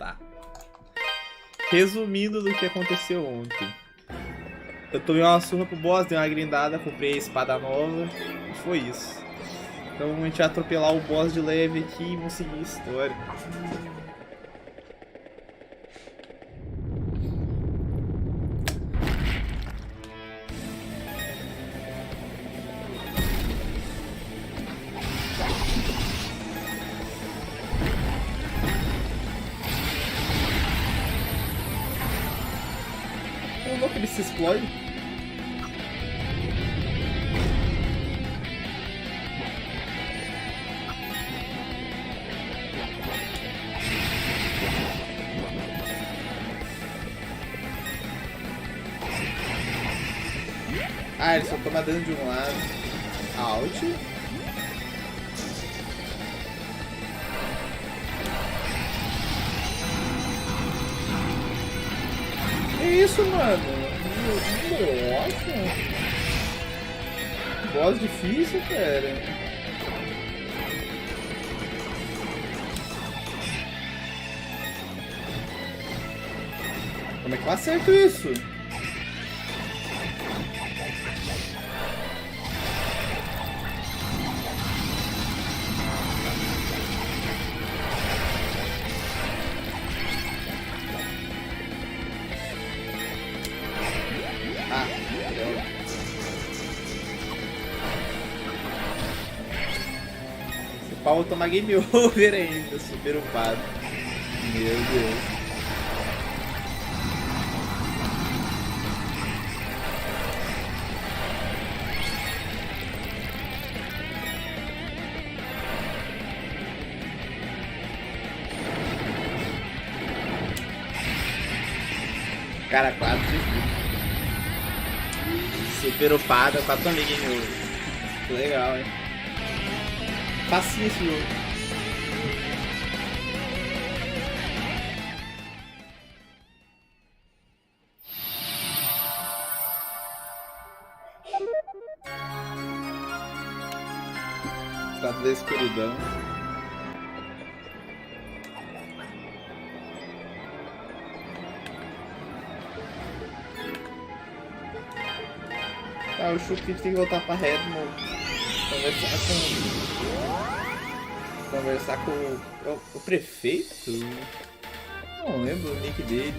Tá. Resumindo do que aconteceu ontem. Eu tomei uma surra pro boss, dei uma grindada, comprei a espada nova e foi isso. Então a gente vai atropelar o boss de leve aqui e vamos seguir a história. Como que ele se explode? Ah, ele só toma dano de um lado. Out. Que isso, mano? Nossa. Boss difícil, cara. Como é que eu acerto isso? Vou tomar game over ainda, super upado. Meu Deus. Cara, 4 de vida. Super upado, 4 também game over. Que legal, hein? Facinho esse jogo. Estado da escuridão. Tá, o Chuck tem que voltar pra Redmond. Conversar com o prefeito? Não lembro o nick dele.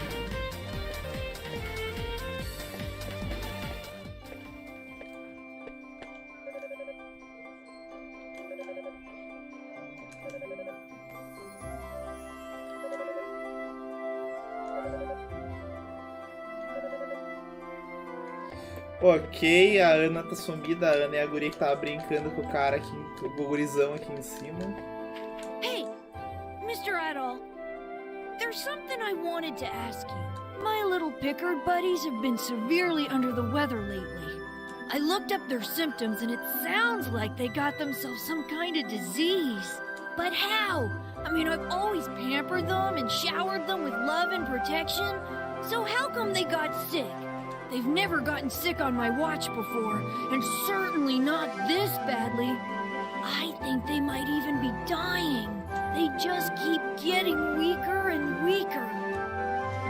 Ok, a Ana tá sumida. A Ana é a guria que tava brincando com o cara aqui, com o gurizão aqui em cima. Hey, Mr. Adol, there's something I wanted to ask you. My little Pickard buddies have been severely under the weather lately. I looked up their symptoms and it sounds like they got themselves some kind of disease. But how? I mean, I've always pampered them and showered them with love and protection. So how come they got sick? They've never gotten sick on my watch before, and certainly not this badly. I think they might even be dying. They just keep getting weaker and weaker.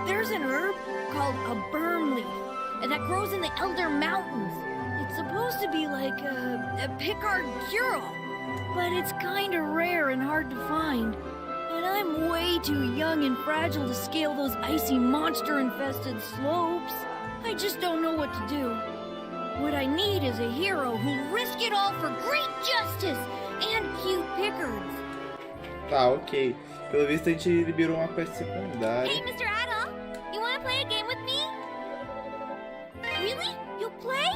There's an herb called a berm leaf, and that grows in the Elder Mountains. It's supposed to be like a Pickard cure-all, but it's kinda rare and hard to find. And I'm way too young and fragile to scale those icy monster-infested slopes. I just don't know what to do. What I need is a hero who'll risk it all for great justice and cute Pickards. Tá, ok. Pelo visto a gente liberou uma quest secundária. Hey, Mr. Adol, you wanna play a game with me? Really? You'll play?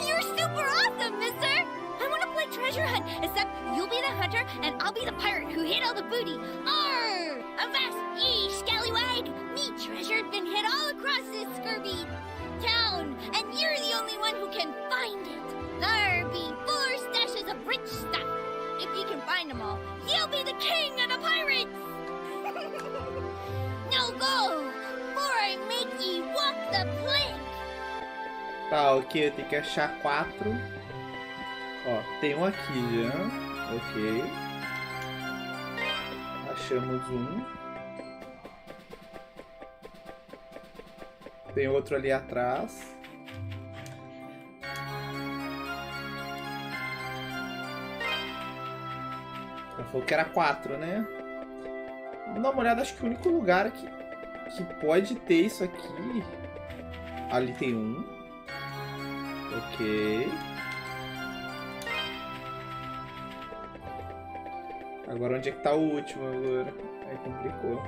You're super awesome, mister! I wanna play treasure hunt, except you'll be the hunter and I'll be the pirate who hid all the booty. Arr! Avast ye, scallywag! Me treasure's been hid all across this scurvy town, and you're the only one who can find it. There be 4 stashes of rich stuff. If you can find them all, you'll be the king of the pirates! Now go, or I make ye walk the plank! Tá, ok, eu tenho que achar 4. Ó, tem um aqui já. Ok. Achamos um. Tem outro ali atrás. Ela falou que era 4, né? Vamos dar uma olhada, acho que o único lugar que pode ter isso aqui... Ali tem um. Ok. Agora onde é que tá o último agora? Aí complicou.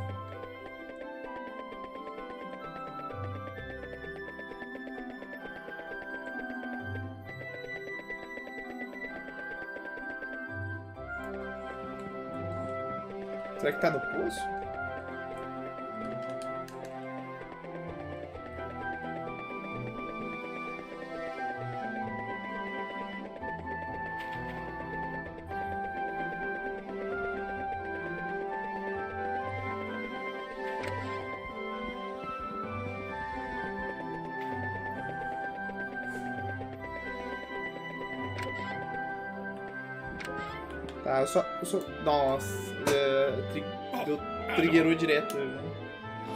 Será que tá no poço? Tá, eu só... Nossa, triggerou direto.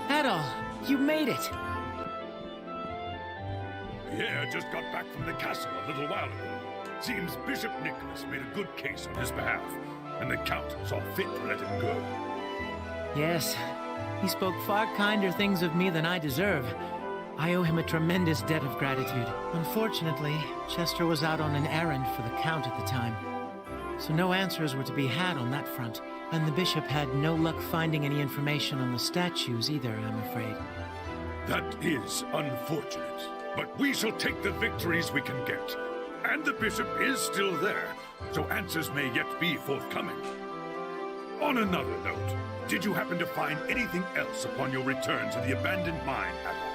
Adol, you made it! Yeah, I just got back from the castle a little while ago. Seems Bishop Nicholas made a good case on his behalf, and the Count saw fit to let him go. Yes, he spoke far kinder things of me than I deserve. I owe him a tremendous debt of gratitude. Unfortunately, Chester was out on an errand for the Count at the time, so no answers were to be had on that front. And the bishop had no luck finding any information on the statues either, I'm afraid. That is unfortunate, but we shall take the victories we can get. And the bishop is still there, so answers may yet be forthcoming. On another note, did you happen to find anything else upon your return to the abandoned mine, Adol?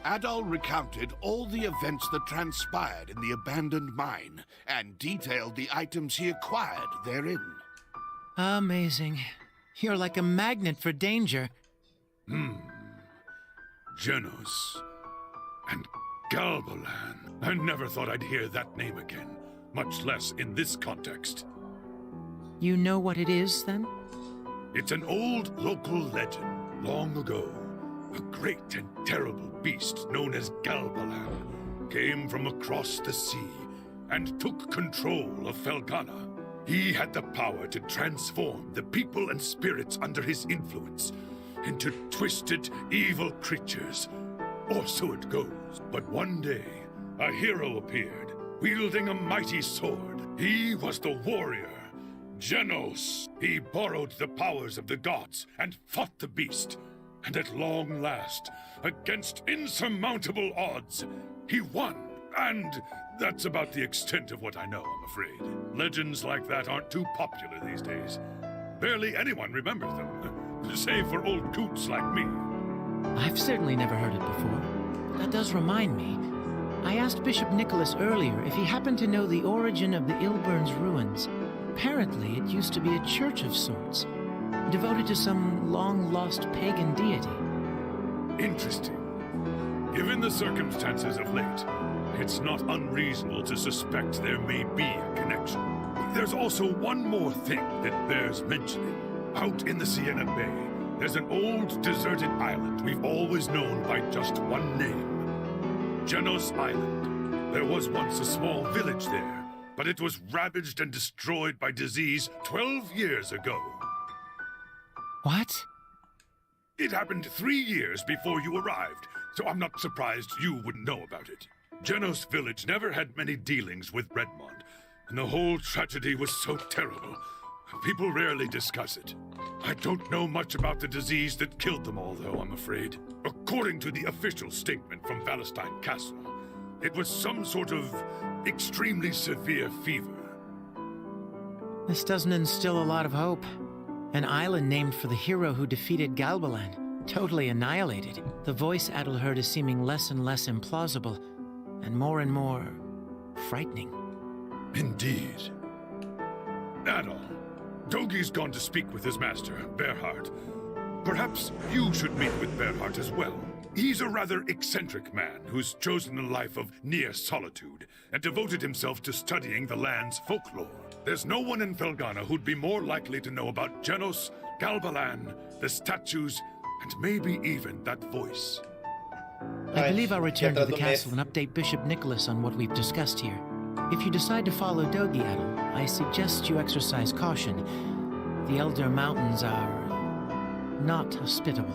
Adol recounted all the events that transpired in the abandoned mine, and detailed the items he acquired therein. Amazing. You're like a magnet for danger. Genos. And Galbalan. I never thought I'd hear that name again, much less in this context. You know what it is, then? It's an old local legend. Long ago, a great and terrible beast known as Galbalan came from across the sea and took control of Felghana. He had the power to transform the people and spirits under his influence into twisted, evil creatures. Or so it goes. But one day, a hero appeared, wielding a mighty sword. He was the warrior, Genos. He borrowed the powers of the gods and fought the beast. And at long last, against insurmountable odds, he won. And that's about the extent of what I know, I'm afraid. Legends like that aren't too popular these days. Barely anyone remembers them, save for old coots like me. I've certainly never heard it before. But that does remind me. I asked Bishop Nicholas earlier if he happened to know the origin of the Ilburn's ruins. Apparently, it used to be a church of sorts, devoted to some long-lost pagan deity. Interesting. Given the circumstances of late, it's not unreasonable to suspect there may be a connection. There's also one more thing that bears mentioning. Out in the Sienna Bay, there's an old deserted island we've always known by just one name. Genos Island. There was once a small village there, but it was ravaged and destroyed by disease 12 years ago. What? It happened 3 years before you arrived, so I'm not surprised you wouldn't know about it. Genos Village never had many dealings with Redmond, and the whole tragedy was so terrible. People rarely discuss it. I don't know much about the disease that killed them all, though, I'm afraid. According to the official statement from Valestein Castle, it was some sort of extremely severe fever. This doesn't instill a lot of hope. An island named for the hero who defeated Galbalan, totally annihilated. The voice Adol heard is seeming less and less implausible, and more frightening. Indeed. Adol, Dogi's gone to speak with his master, Berhard. Perhaps you should meet with Berhard as well. He's a rather eccentric man who's chosen a life of near solitude and devoted himself to studying the land's folklore. There's no one in Felghana who'd be more likely to know about Genos, Galbalan, the statues, and maybe even that voice. I believe I'll return to the doméstica. castle and update Bishop Nicholas on what we've discussed here. If you decide to follow Dogi Adel, I suggest you exercise caution. The Elder Mountains are not hospitable.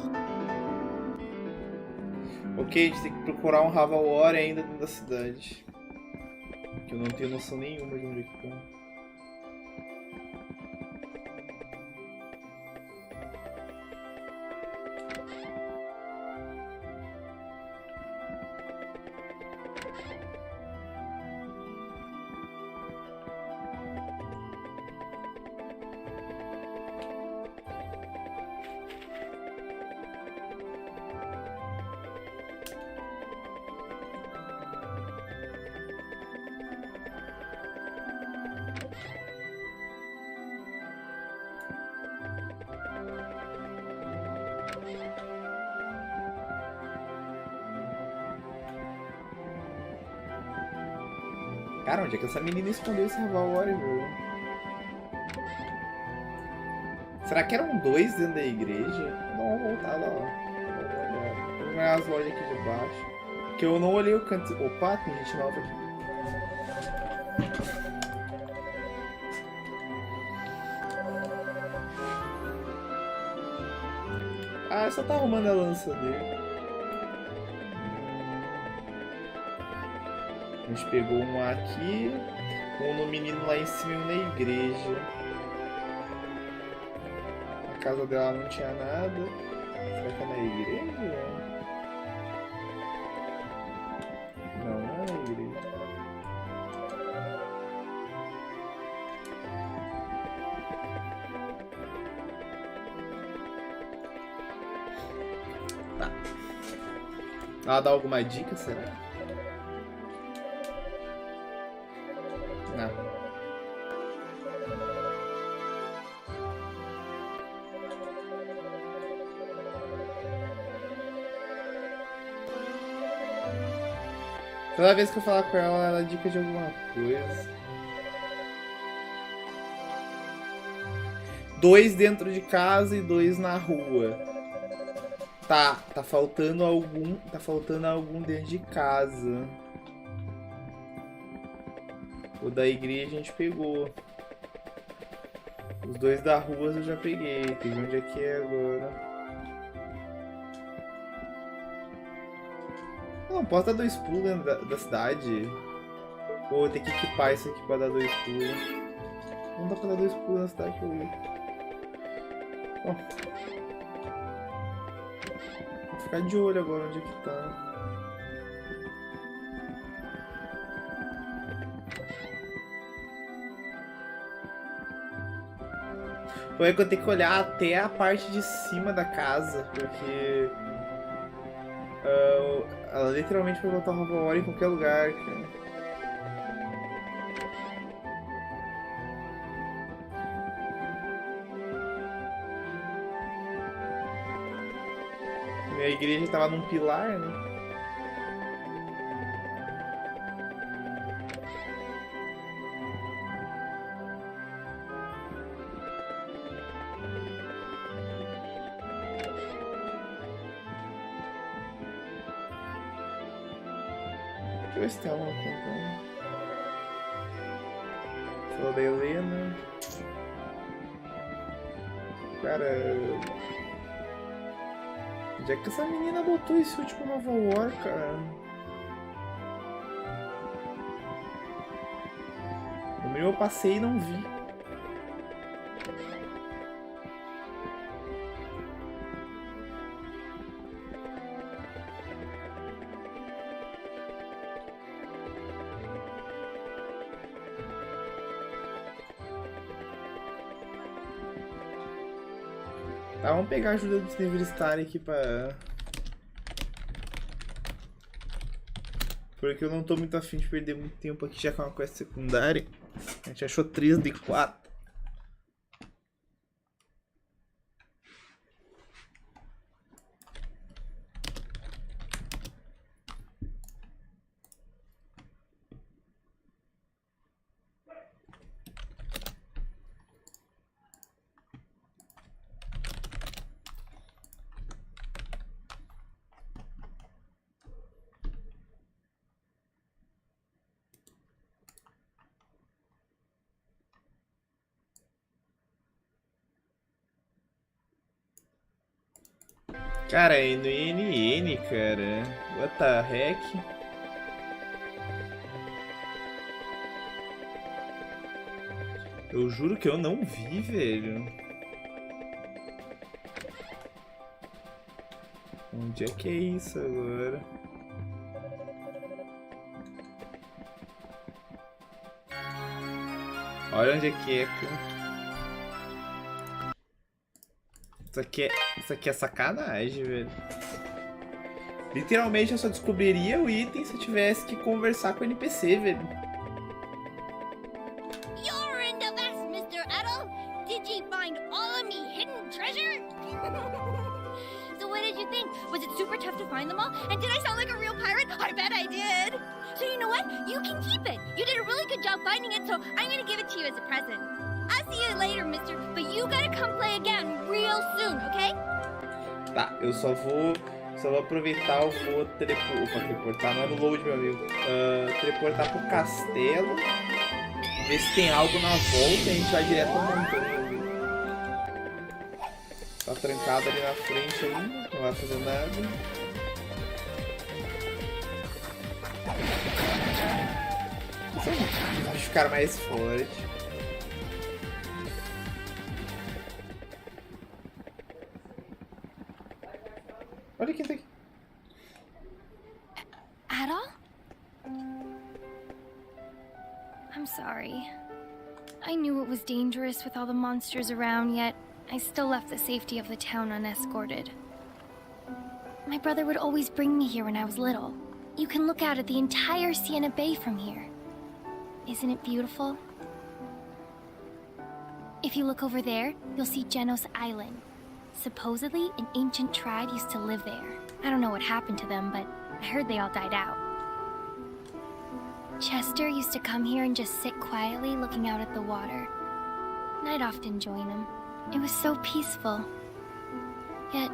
Ok, a gente tem que procurar um Ravalor ainda dentro da cidade. Que eu não tenho noção nenhuma de onde é que tá. Cara, onde é que essa menina escondeu esse Ravalor, velho? Será que eram 2 dentro da igreja? Não, vou voltar lá. Vou olhar as lojas aqui de baixo. Que eu não olhei o canto. Opa, tem gente nova aqui. Ah, só tá arrumando a lança dele. A gente pegou um aqui, um no menino lá em cima e um na igreja. A casa dela não tinha nada. Será que é na igreja? Não, não é na igreja. Tá. Ela dá alguma dica, será? Não. Toda vez que eu falar com ela, ela dá dica de alguma coisa. 2 dentro de casa e 2 na rua. Tá faltando algum. Tá faltando algum dentro de casa. O da igreja a gente pegou. Os 2 da rua eu já peguei. Tem onde é que é agora. Eu não posso dar 2 pulos dentro da cidade. Ou eu tenho que equipar isso aqui pra dar 2 pulos. Não dá pra dar 2 pulos na cidade que eu vi. Ó. Vou ficar de olho agora onde é que tá. Ou é que eu tenho que olhar até a parte de cima da casa, porque ela literalmente vai botar o Ravalor em qualquer lugar, cara. Minha igreja tava num pilar, né? Deixa eu ver se tem alguma coisa. Falou da Helena. Cara. Onde é que essa menina botou esse último Ravalor, cara? No meio eu passei e não vi. Tá, vamos pegar a ajuda dos universitários aqui pra... Porque eu não tô muito afim de perder muito tempo aqui, já que é uma quest secundária. A gente achou 3 de 4. Cara, é no INN, cara. What the heck? Eu juro que eu não vi, velho. Onde é que é isso agora? Olha onde é que é, cara. Isso aqui é sacanagem, velho. Literalmente eu só descobriria o item se eu tivesse que conversar com o NPC, velho. You're in the best, Mr. Adol. Did you find all of me hidden treasure? So what did you think? Was it super tough to find them all? And did I sound like a real pirate? I bet I did. So you know what? You can keep it. You did a really good job finding it, so I'm gonna give it to you as a present. I'll see you later, mister, but you gotta come play again real soon, okay? Tá, eu só vou aproveitar, eu vou teleportar, não é no load, meu amigo. Teleportar pro castelo, ver se tem algo na volta e a gente vai direto ao montanha. Tá trancado ali na frente ainda, não vai fazer nada. Os bichos ficaram mais fortes. Olha quem tá aqui. Adol? I'm sorry. I knew it was dangerous with all the monsters around, yet I still left the safety of the town unescorted. My brother would always bring me here when I was little. You can look out at the entire Sienna Bay from here. Isn't it beautiful? If you look over there, you'll see Genos Island. Supposedly, an ancient tribe used to live there. I don't know what happened to them, but I heard they all died out. Chester used to come here and just sit quietly looking out at the water. And I'd often join him. It was so peaceful. Yet,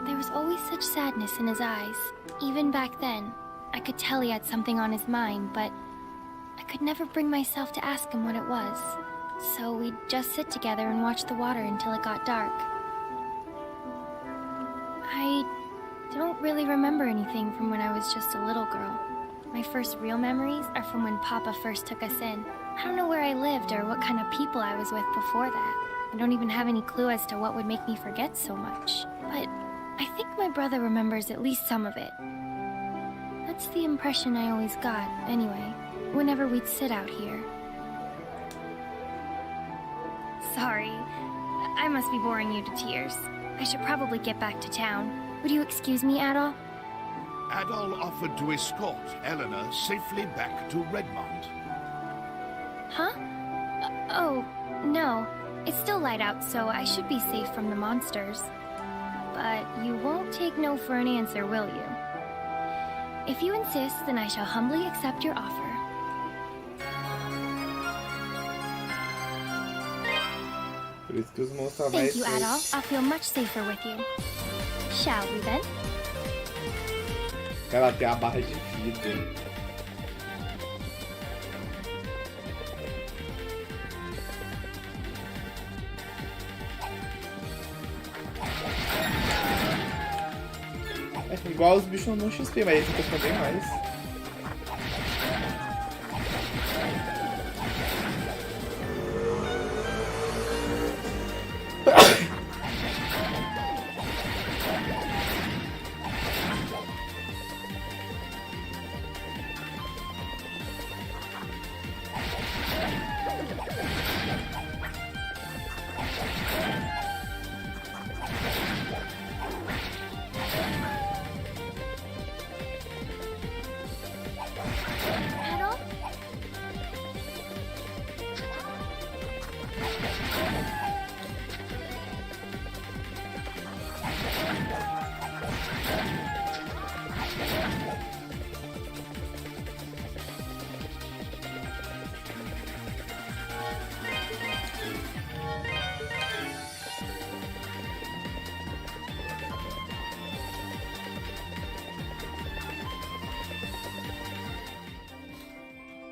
there was always such sadness in his eyes. Even back then, I could tell he had something on his mind, but I could never bring myself to ask him what it was. So we'd just sit together and watch the water until it got dark. I don't really remember anything from when I was just a little girl. My first real memories are from when Papa first took us in. I don't know where I lived or what kind of people I was with before that. I don't even have any clue as to what would make me forget so much. But I think my brother remembers at least some of it. That's the impression I always got, anyway, whenever we'd sit out here. Sorry. I must be boring you to tears. I should probably get back to town. Would you excuse me, Adol? Adol offered to escort Eleanor safely back to Redmond. Huh? Oh, no. It's still light out, so I should be safe from the monsters. But you won't take no for an answer, will you? If you insist, then I shall humbly accept your offer. Por isso que os monstros Thank you, Adol. I'll feel much safer with you. Shall we then? Ela tem a barra de vida. É igual os bichos no XP, mas esse aqui também mais. Adol?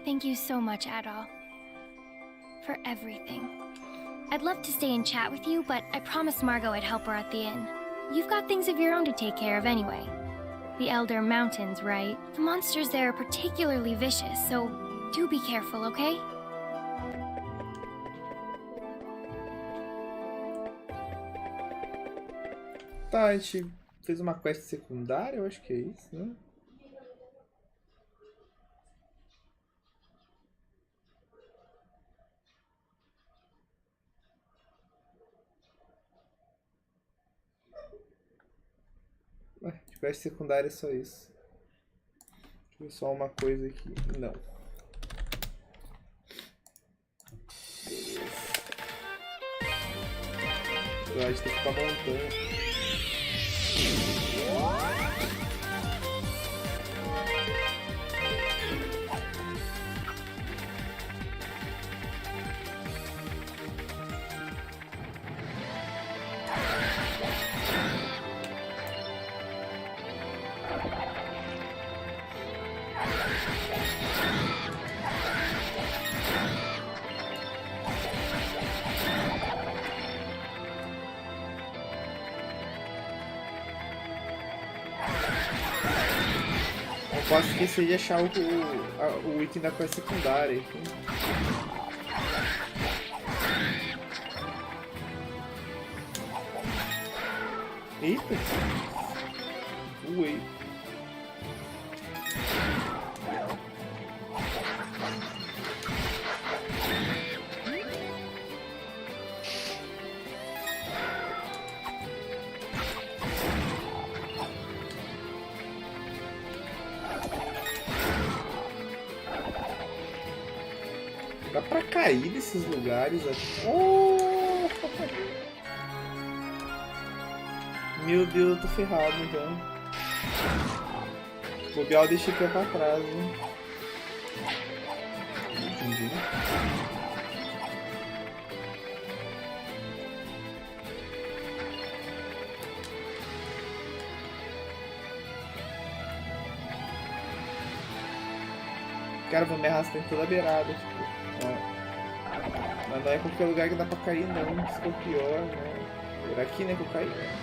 Thank you so much, Adol. For everything. I'd love to stay and chat with you, but I promised Margot I'd help her at the inn. You've got things of your own to take care of anyway. The Elder Mountains, right? The monsters there are particularly vicious, so do be careful, okay? Tá, a gente fez uma quest secundária, eu acho que é isso, né? De quest secundária é só isso. Deixa eu ver só uma coisa aqui. Não. Beleza. A gente tem que ir pra montanha. Posso esquecer de achar o item da quest secundária. Então. Eita! Voei. Dá pra cair desses lugares aqui. Oh! Meu Deus, eu tô ferrado então. O bobear deixa aqui pra trás, hein? Entendi. Cara, vou me arrastar em toda a beirada, tipo. Mas não é qualquer lugar que dá pra cair não, isso que é o pior, né? Era aqui, né, que eu caí, né?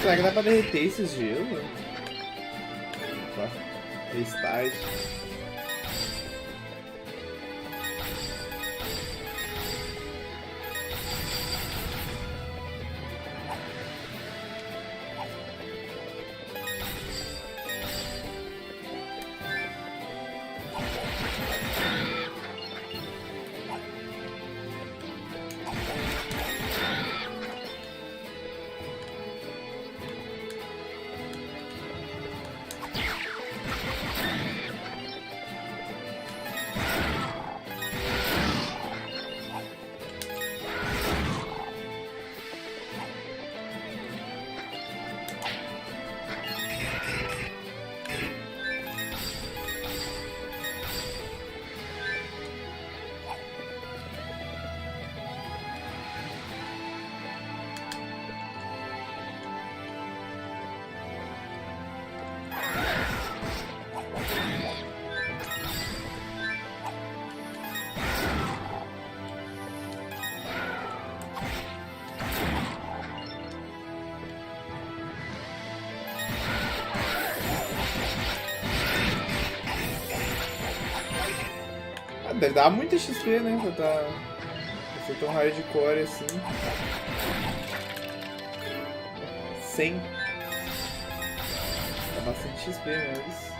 Será que dá pra derreter esses gelos? Tá. Restart. Deve dar muita XP, né? Pra ser tão hardcore assim. 100. bastante XP mesmo.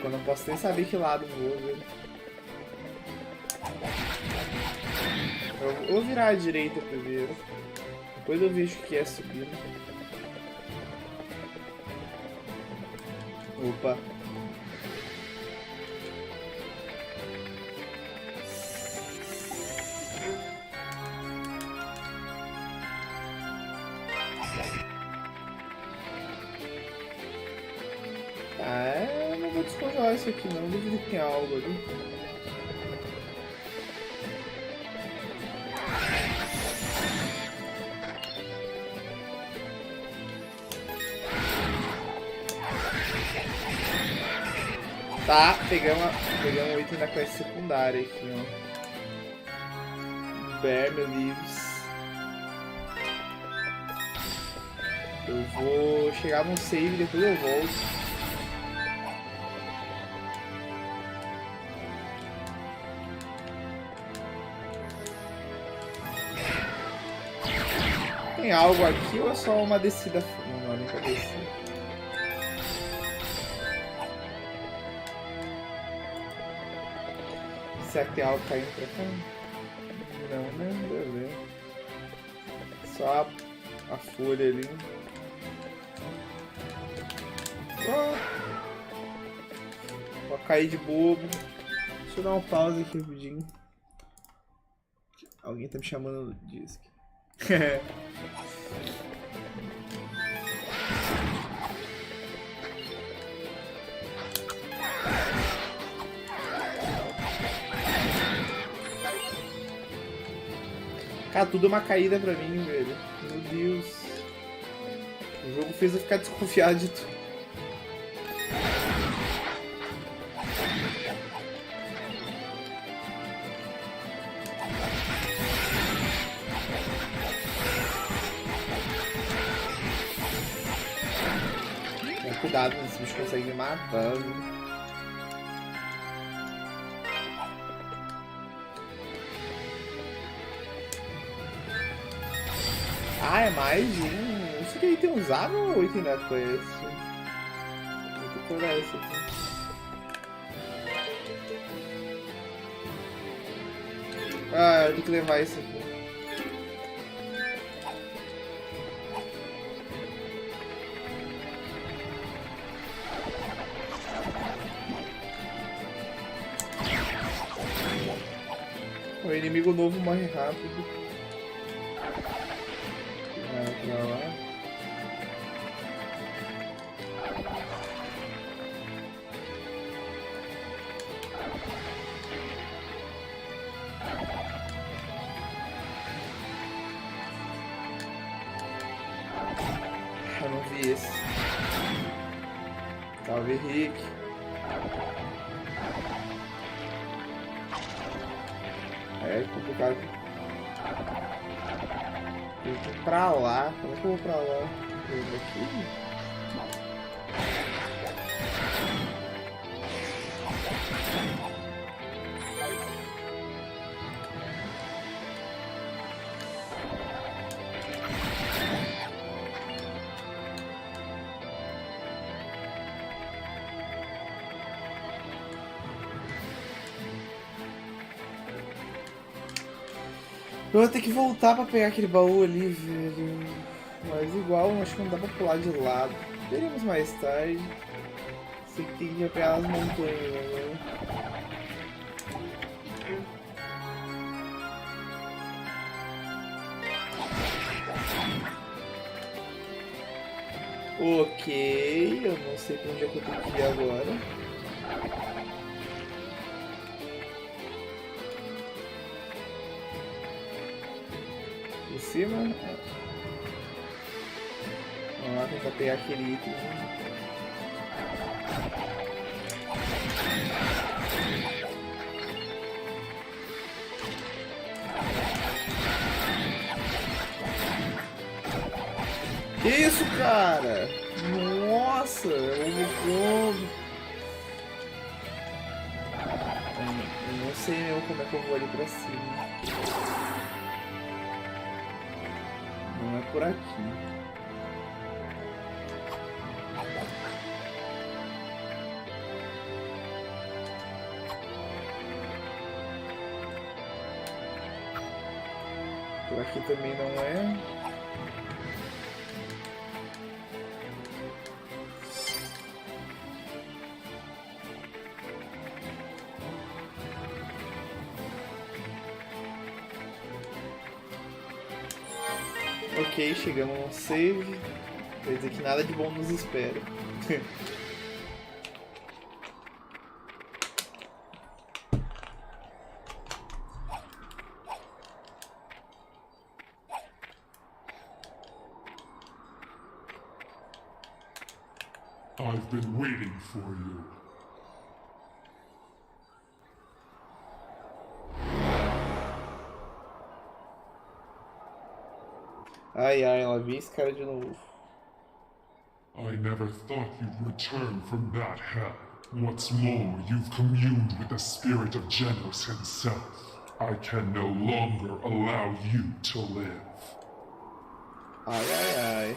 Eu não posso nem saber que lado vou, velho. Eu vou virar à direita primeiro. Depois eu vejo o que é subindo. Opa. Eu não vou descongelar isso aqui não, duvido que tem algo ali. Tá, pegamos um item da quest secundária aqui, ó. Bear me leaves. Eu vou chegar num save e depois eu volto. Tem algo aqui ou é só uma descida? Não, nem pra descer. Será que tem algo caindo pra cá? Não, né? Beleza. Só a folha ali. Vou cair de bobo. Deixa eu dar um pause aqui rapidinho. Alguém tá me chamando no disco. Cara, tudo é uma caída pra mim, velho. Meu Deus. O jogo fez eu ficar desconfiado de tudo. Cuidado, esse bicho consegue me matar. Ah, é mais um. Isso que item usável ou item da quest? Vou procurar esse aqui. Ah, eu tenho que levar esse aqui. O inimigo novo morre rápido. Vai pra lá. Eu não vi esse. Salve, Rick. É complicado. Eu vou pra lá. Como é que eu vou pra lá? Eu vou aqui? Eu vou ter que voltar pra pegar aquele baú ali, velho. Mas igual, acho que não dá pra pular de lado. Veremos mais tarde. Sei que tem que pegar as montanhas, né? Ok, eu não sei pra onde é que eu tenho que ir agora. Em cima. Vamos lá tentar pegar aquele item. Que isso, cara? Nossa, eu não sei mesmo como é que eu vou ali pra cima. Não é por aqui. Por aqui também não é. Ok, chegamos no save. Quer dizer que nada de bom nos espera. I've been waiting for you. Ai, ai, ela viu esse cara de novo. I never thought you'd return from that hell. What's more, you've communed with the spirit of Genos himself. I can no longer allow you to live. Ai, ai, ai.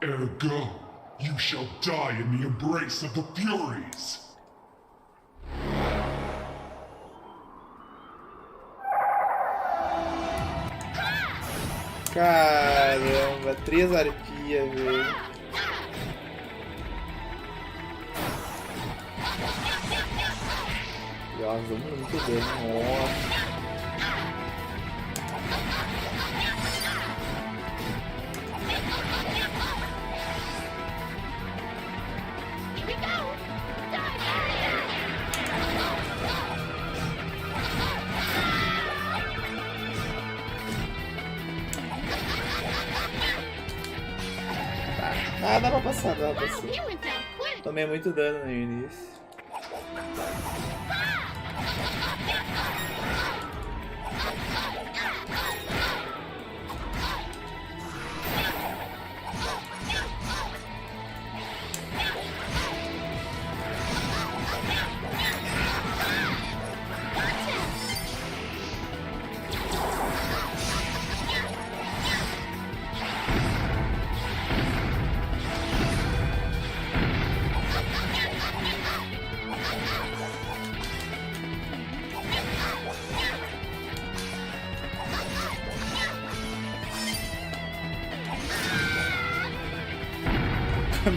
Ergo, you shall die in the embrace of the Furies. Caramba, 3 arpias, velho. E elas dão muito dano, nossa. Ah, dá pra passar, dá pra passar. Tomei muito dano no início.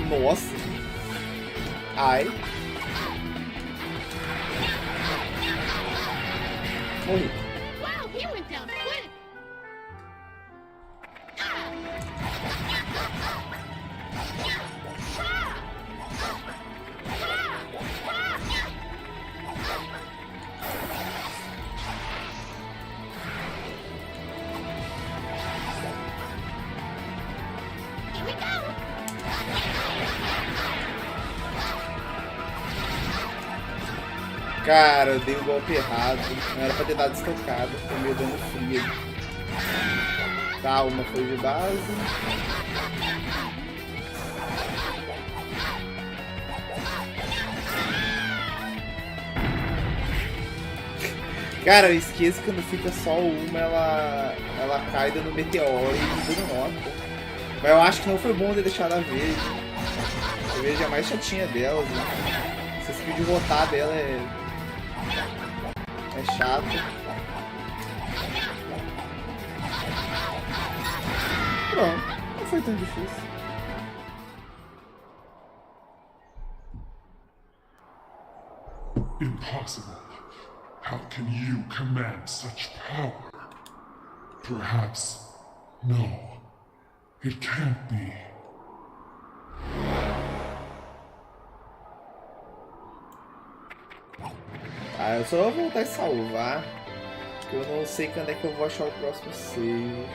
Nossa. Ai. Morri. Wow, he went down quick. Here we go. Cara, eu dei o golpe errado. Não era pra ter dado estocada. Foi meio dano frio. Tá, uma foi de base. Cara, eu esqueço que quando fica só uma, ela cai dando meteoro e dando nota. Mas eu acho que não foi bom ter deixado a verde. A verde é a mais chatinha delas, né? Esse skill de rotar dela é chato. Pronto, não foi tão difícil. Impossible. How can you command such power? Perhaps. No. It can't be. Ah, eu só vou voltar e salvar. Porque eu não sei quando é que eu vou achar o próximo save.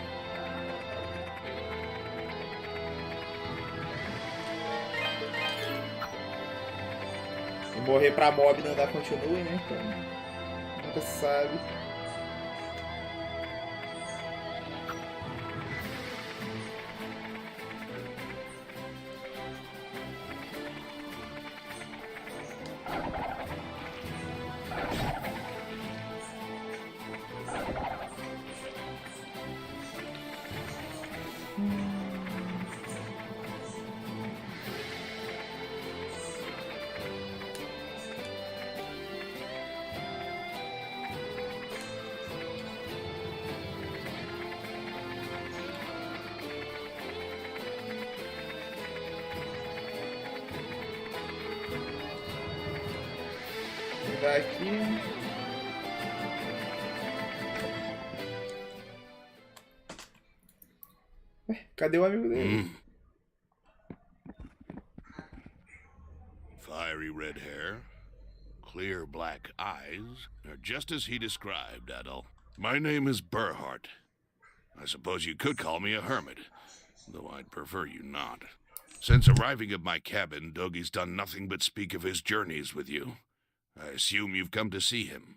E morrer pra mob não dá continue, né? Então, nunca se sabe. entrar aqui. Ué, cadê o amigo dele? Fiery red hair, clear black eyes, are just as he described, Adol. My name is Burhart. I suppose you could call me a hermit, though I'd prefer you not. Since arriving at my cabin, Dogi's done nothing but speak of his journeys with you. I assume you've come to see him.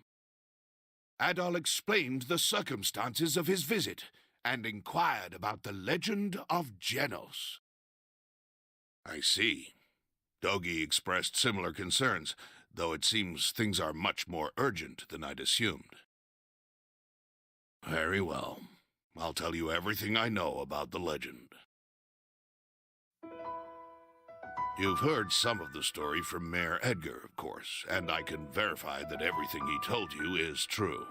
Adol explained the circumstances of his visit and inquired about the legend of Genos. I see. Dogi expressed similar concerns, though it seems things are much more urgent than I'd assumed. Very well. I'll tell you everything I know about the legend. You've heard some of the story from Mayor Edgar, of course, and I can verify that everything he told you is true.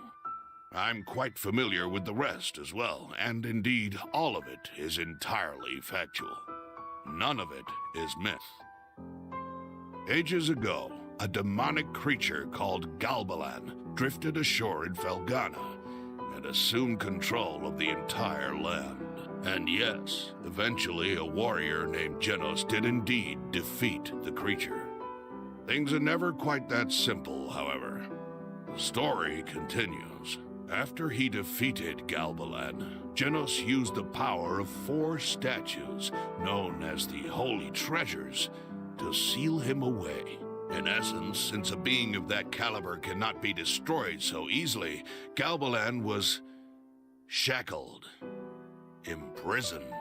I'm quite familiar with the rest as well, and indeed all of it is entirely factual. None of it is myth. Ages ago, a demonic creature called Galbalan drifted ashore in Felghana and assumed control of the entire land. And yes, eventually a warrior named Genos did indeed defeat the creature. Things are never quite that simple, however. The story continues. After he defeated Galbalan, Genos used the power of 4 statues, known as the Holy Treasures, to seal him away. In essence, since a being of that caliber cannot be destroyed so easily, Galbalan was shackled, imprisoned.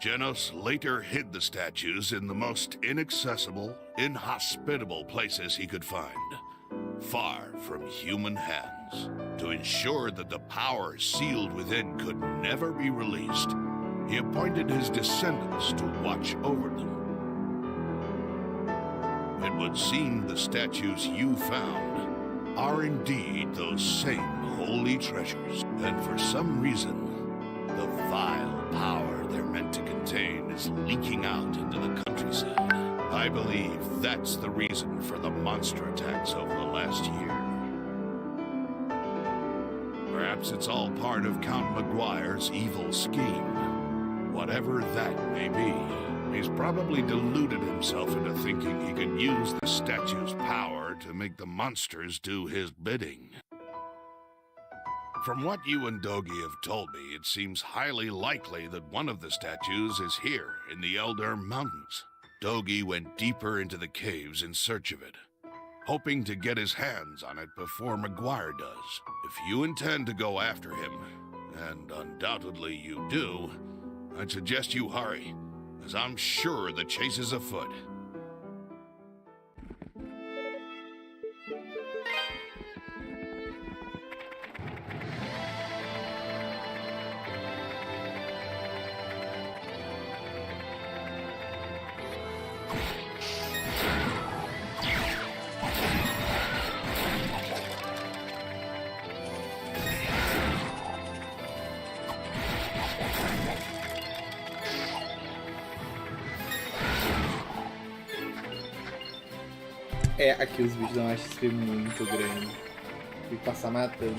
Genos later hid the statues in the most inaccessible, inhospitable places he could find, far from human hands. To ensure that the power sealed within could never be released, he appointed his descendants to watch over them. It would seem the statues you found are indeed those same holy treasures, and for some reason, the vile power they're meant to contain is leaking out into the countryside. I believe that's the reason for the monster attacks over the last year. Perhaps it's all part of Count Maguire's evil scheme. Whatever that may be, he's probably deluded himself into thinking he could use the statue's power to make the monsters do his bidding. From what you and Dogi have told me, it seems highly likely that one of the statues is here in the Elder Mountains. Dogi went deeper into the caves in search of it, hoping to get his hands on it before Maguire does. If you intend to go after him, and undoubtedly you do, I'd suggest you hurry, as I'm sure the chase is afoot. É, aqui os vídeos dão uma XP muito grande. Tem que passar matando.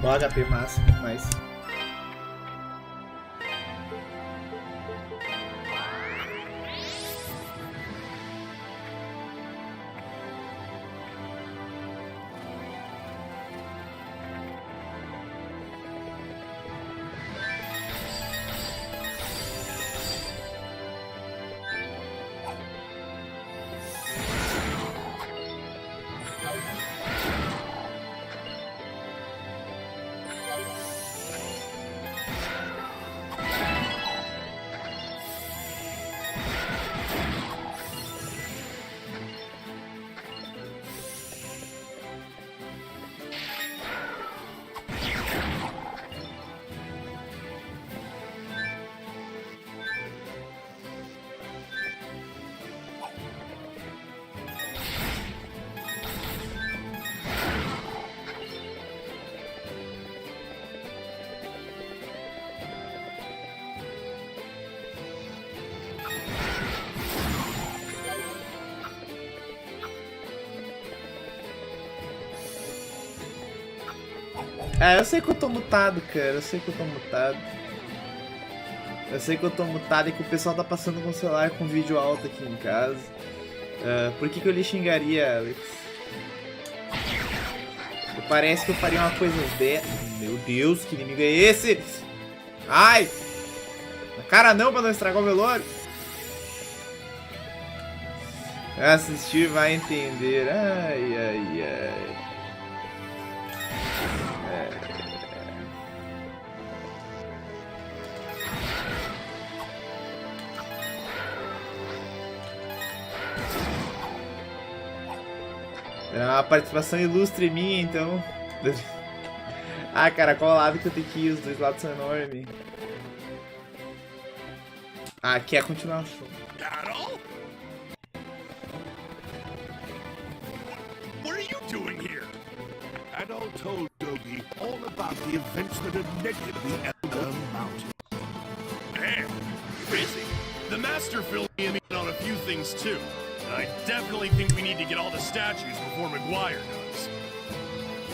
Bom HP massa, mas... Ah, eu sei que eu tô mutado, cara. Eu sei que eu tô mutado. Eu sei que eu tô mutado e que o pessoal tá passando com o celular com vídeo alto aqui em casa. Por que eu lhe xingaria, Alex? Parece que eu faria uma coisa dessa. Meu Deus, que inimigo é esse? Ai! Na cara não, pra não estragar o velório. Assistir vai entender. Ai, ai, ai. É uma participação ilustre minha, então. Ah, cara, qual lado que eu tenho que ir? Os dois lados são enormes. Ah, aqui é a continuação. What are you doing here? Adol told Dogi all about the events that had led to the Elder Mountain. Damn, busy. The Master filled me in on a few things too. I definitely think we need to get all the statues before McGuire does.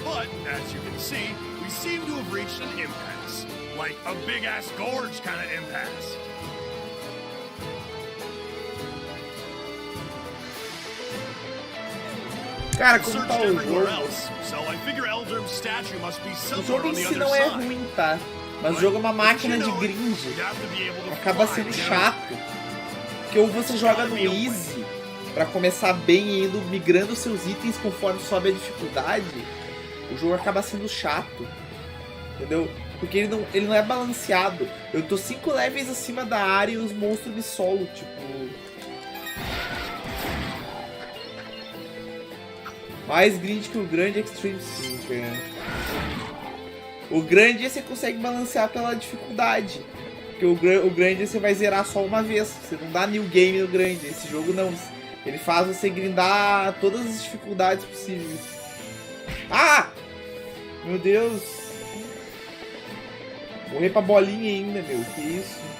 But, as you can see, we seem to have reached an impasse. Like a big-ass gorge kind of impasse. Cara, como tá o Everywhere jogo? else, so I figure Eldrim's statue must be O somewhere jogo on em the si other não é side. ruim, tá? Mas o jogo é uma máquina de grind. Acaba sendo chato. Porque ou você joga no easy pra começar bem e indo migrando seus itens conforme sobe a dificuldade, o jogo acaba sendo chato. Entendeu? Porque ele não é balanceado. Eu tô 5 levels acima da área e os monstros me solo, tipo... Mais grind que o grande Extreme sim, cara. O grande você consegue balancear pela dificuldade. Porque o grande você vai zerar só uma vez. Você não dá new game no grande. Esse jogo não. Ele faz você grindar todas as dificuldades possíveis. Ah! Meu Deus. Morrer pra bolinha ainda, meu. Que isso?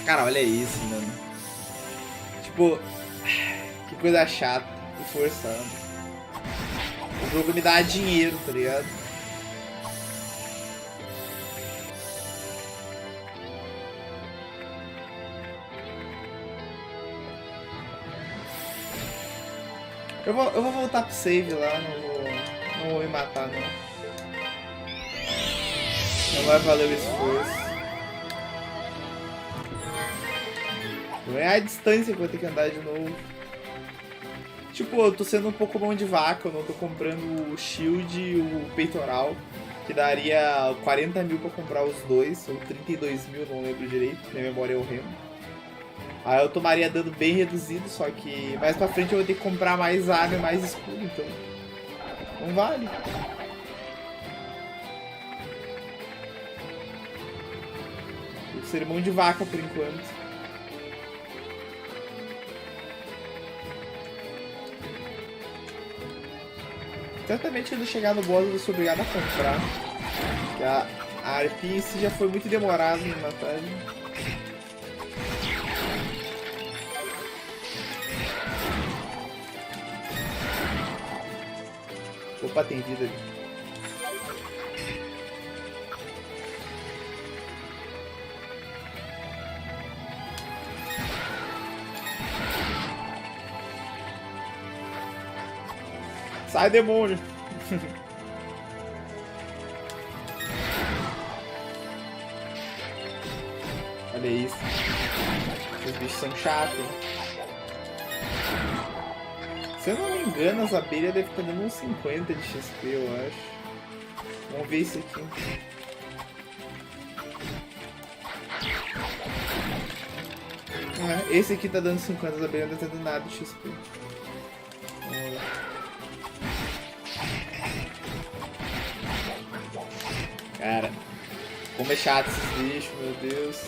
Cara, olha isso, mano. Tipo, que coisa chata. Tô forçando. O jogo me dá dinheiro, tá ligado? Eu vou voltar pro save lá, não vou me matar não. Não vai valer o esforço. Não é a distância que eu vou ter que andar de novo. Tipo, eu tô sendo um pouco mão de vaca, eu não tô comprando o shield e o peitoral, que daria 40 mil pra comprar os dois, ou 32 mil, não lembro direito, minha memória é horrível. Aí eu tomaria dano bem reduzido, só que mais pra frente eu vou ter que comprar mais arma e mais escudo, então não vale. Vou ser mão de vaca por enquanto. Certamente quando chegar no boss eu vou ser obrigado a comprar. Porque a arpinha em si já foi muito demorado na matar. Opa, tem vida ali. Sai, demônio! Olha isso. Os bichos são chatos. Se eu não me engano, as abelhas devem estar dando uns 50 de XP, eu acho. Vamos ver isso aqui. Esse aqui tá dando 50, as abelhas não tá dando nada de XP. Vamos lá. Cara, como é chato esses bichos, meu Deus.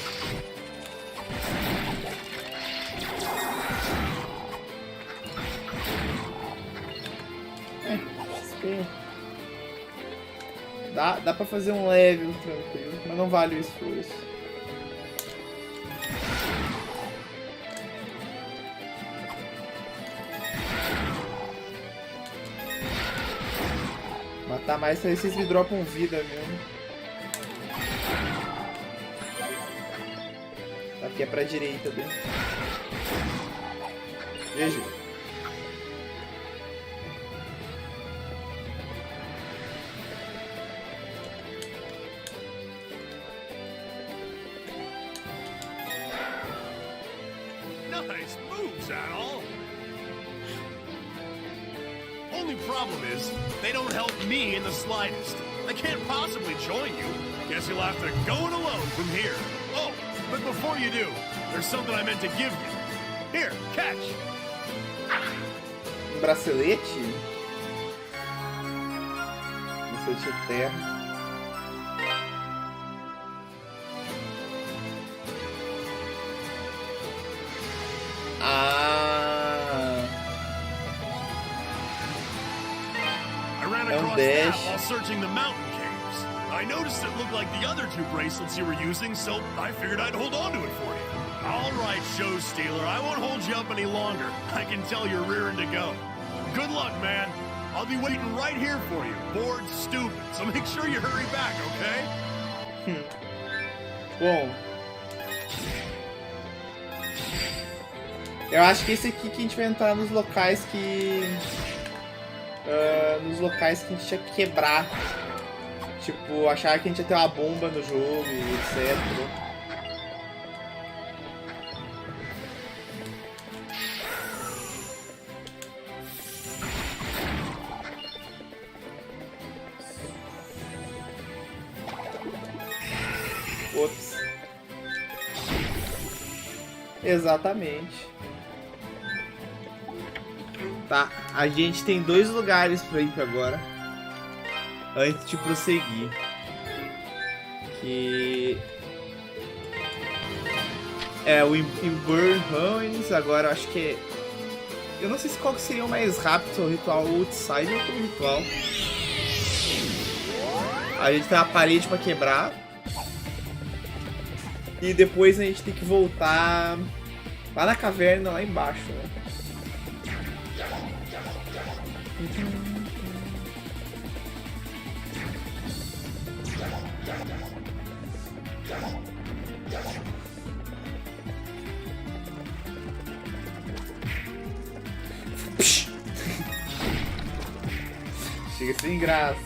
Dá pra fazer um level tranquilo, mas não vale o esforço. Matar mais pra vocês me dropam vida mesmo. Aqui é pra direita dele. GG. Nice moves, Adol. Only problem is, they don't help me in the slightest. I can't possibly join you. Guess you'll have to go it alone from here. Oh, but before you do, there's something I meant to give you. Here, catch. Bracelete? Bracelete eterno. Dash. While searching the mountain caves, I noticed it looked like the other two bracelets you were using, so I figured I'd hold on to it for you. All right, show stealer, I won't hold you up any longer. I can tell you're rearing to go. Good luck, man. I'll be waiting right here for you. Bored stupid, so make sure you hurry back, okay? Bom. Eu acho que esse aqui que a gente vai entrar nos locais que... nos locais que a gente tinha que quebrar. Tipo, achar que a gente ia ter uma bomba no jogo e etc. Ops. Exatamente. Tá, a gente tem 2 lugares pra ir pra agora. Antes de prosseguir. Que... é o Burn Ruins, agora acho que é... eu não sei se qual que seria o mais rápido, o ritual Outsider ou o ritual. A gente tem uma parede pra quebrar. E depois a gente tem que voltar lá na caverna, lá embaixo, né? Chega sem graça.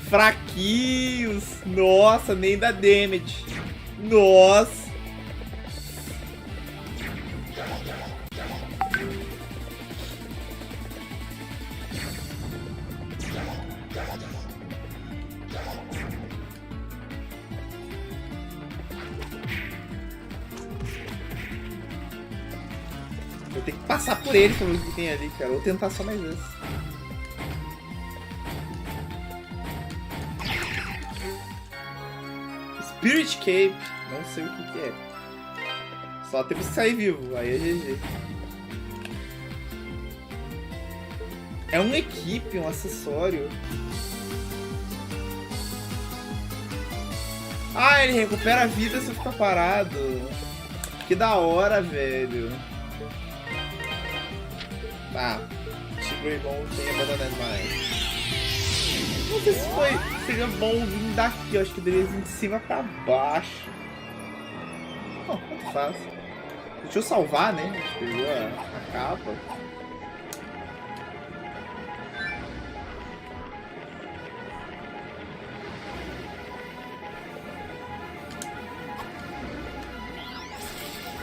Fraquinhos. Nossa, nem dá damage. Nossa. Vou ter que passar por ele pra ver o que tem ali, cara. Vou tentar só mais vezes. Spirit Cave. Não sei o que é. Só temos que sair vivo, aí é GG. É um equipe, um acessório. Ah, ele recupera a vida se eu ficar parado. Que da hora, velho. Ah, Tigre bom tem abandonado mais. Não sei se seria bom vir daqui, eu acho que deveria vir de cima pra baixo. Bom, tanto faz. Deixa eu salvar, né? A gente pegou a capa.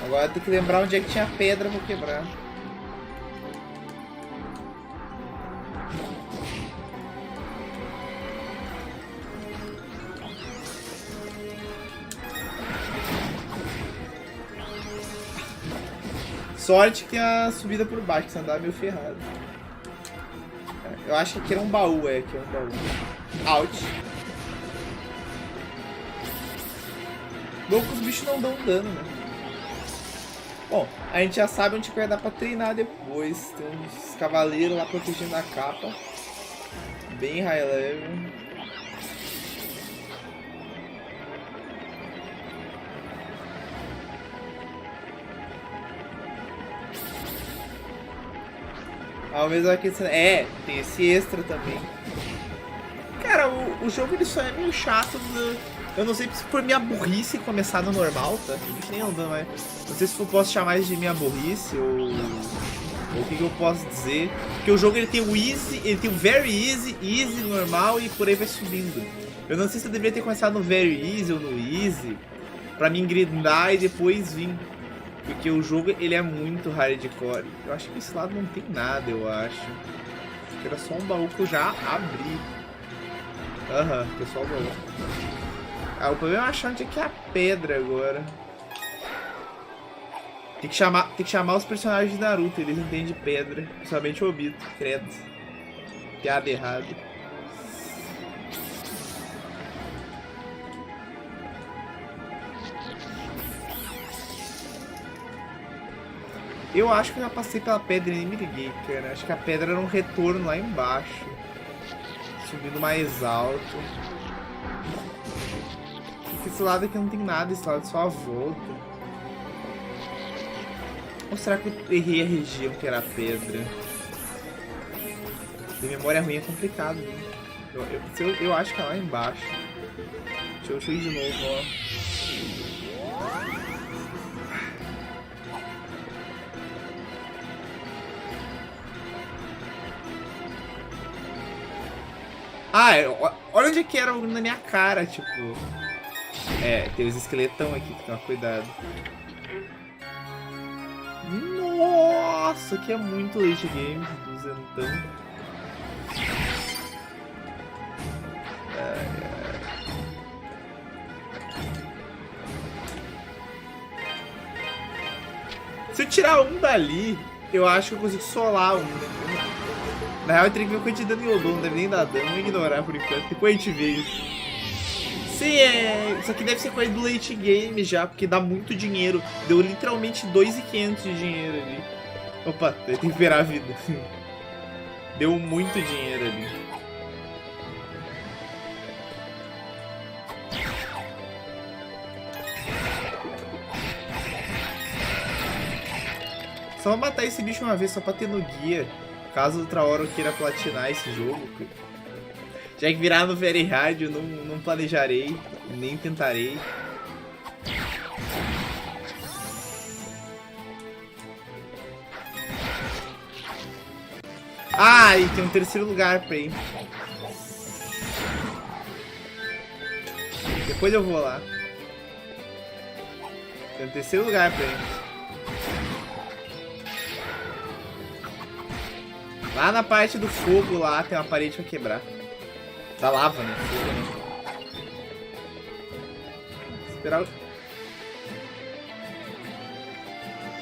Agora tem que lembrar onde é que tinha pedra pra quebrar. Sorte que tem a subida por baixo, que você andava meio ferrado. Eu acho que aqui era um baú, aqui é um baú. Out. Bom que os bichos não dão dano, né? Bom, a gente já sabe onde vai dar pra treinar depois. Tem uns cavaleiros lá protegendo a capa. Bem high level. Ao mesmo aqui, tem esse extra também. Cara, o jogo ele só é meio chato. Eu não sei se por minha burrice começar no normal, tá? Nem andando, mas não sei se eu posso chamar isso de minha burrice ou o que eu posso dizer. Porque o jogo ele tem o easy, ele tem o very easy, easy, normal e por aí vai subindo. Eu não sei se eu deveria ter começado no very easy ou no easy pra me grindar e depois vir. Porque o jogo ele é muito hardcore. Eu acho que esse lado não tem nada, eu acho. Acho que era só um baú que eu já abri. Aham, pessoal, baú. Ah, o problema é achar onde é que é a pedra agora. Tem que chamar os personagens de Naruto, eles entendem pedra. Principalmente o Obito, credo. Piada errada. Eu acho que eu já passei pela pedra e nem me liguei, cara. Acho que a pedra era um retorno lá embaixo. Subindo mais alto. Esse lado aqui não tem nada, esse lado só a volta. Ou será que eu errei a região que era a pedra? De memória ruim é complicado, né? Eu acho que é lá embaixo. Deixa eu ir de novo, ó. Ah, olha onde é que era na minha cara, tipo... tem os esqueletão aqui, tem que tomar cuidado. Nossa, aqui é muito late game, duzentão. Se eu tirar um dali, eu acho que eu consigo solar um, né? Na real, eu teria que ver o quanto de dano eu dou, não deve nem dar dano, vou ignorar por enquanto, depois a gente vê isso. Sim, isso aqui deve ser coisa do late game já, porque dá muito dinheiro. Deu literalmente 2.500 de dinheiro ali. Opa, tem que esperar a vida. Deu muito dinheiro ali. Só vou matar esse bicho uma vez, só pra ter no guia. Caso outra hora eu queira platinar esse jogo. Já que virar no Very Hard, eu não planejarei, nem tentarei. Ah, e tem um terceiro lugar pra ir. Depois eu vou lá. Tem um terceiro lugar pra ir. Lá na parte do fogo lá tem uma parede pra quebrar. Da lava, né? Esperar.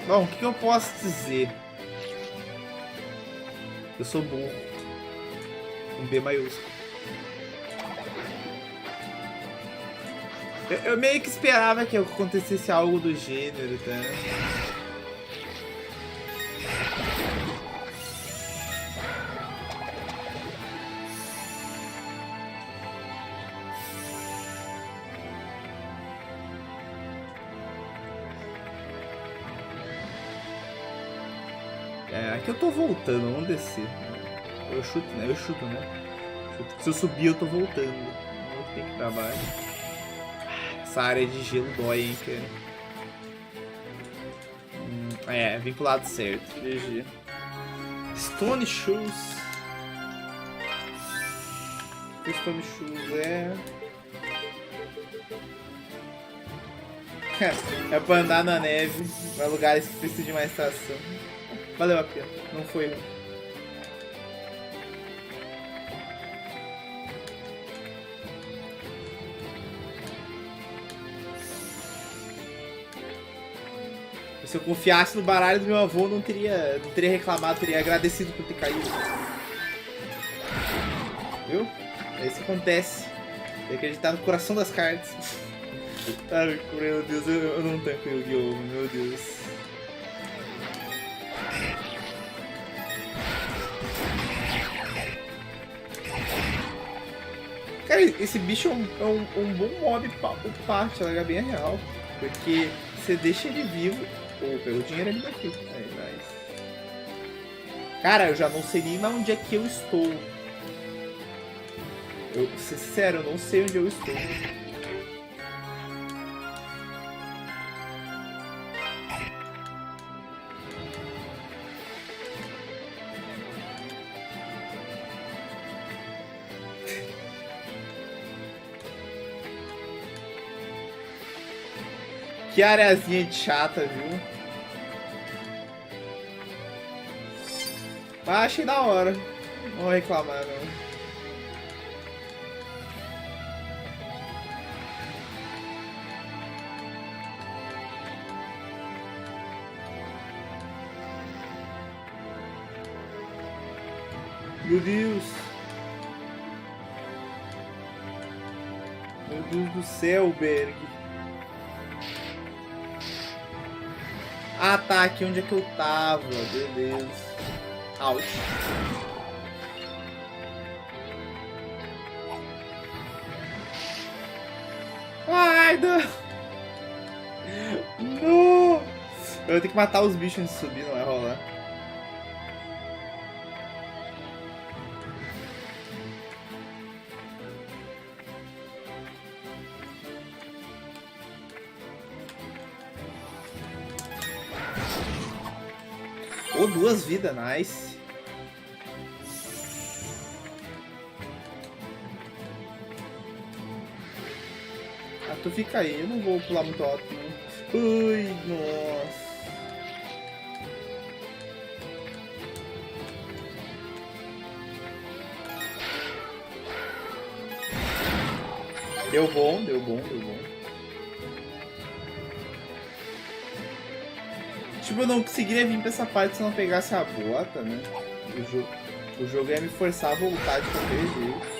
Bom, o que eu posso dizer? Eu sou burro. Um B maiúsculo. Eu meio que esperava que acontecesse algo do gênero, tá? Aqui eu tô voltando, vamos descer. Eu chuto, né? Se eu subir, eu tô voltando. Eu tenho que ir pra baixo. Essa área de gelo dói, hein, cara. Vim pro lado certo. GG. Stone Shoes. Stone Shoes é pra andar na neve, pra lugares que precisam de mais estação. Valeu a pena, não foi ruim. Se eu confiasse no baralho do meu avô, não teria reclamado, teria agradecido por ter caído. Viu? É isso que acontece. Tem que acreditar no coração das cartas. Ai, meu Deus, eu não tanco Yu-Gi-Oh! Meu Deus. Cara, esse bicho é um bom mob pro parte, ela é bem real. Porque você deixa ele vivo. Pô, pegou dinheiro ali daqui. Aí, nice. Cara, eu já não sei nem onde é que eu estou. Eu, pra ser sincero, eu não sei onde eu estou. Que areazinha de chata, viu? Mas achei da hora. Não vou reclamar, não. Meu Deus. Meu Deus do céu, Berg. Ah, tá, aqui onde é que eu tava, beleza. Ouch. Ai, não. Não. Eu vou ter que matar os bichos antes de subir, não vai rolar. Oh, 2 vidas, nice. Ah, tu fica aí, eu não vou pular muito alto, não. Ui, nossa. Deu bom, deu bom, deu bom. Tipo, eu não conseguiria vir pra essa parte se eu não pegasse a bota, né? O jogo ia me forçar a voltar de qualquer jeito.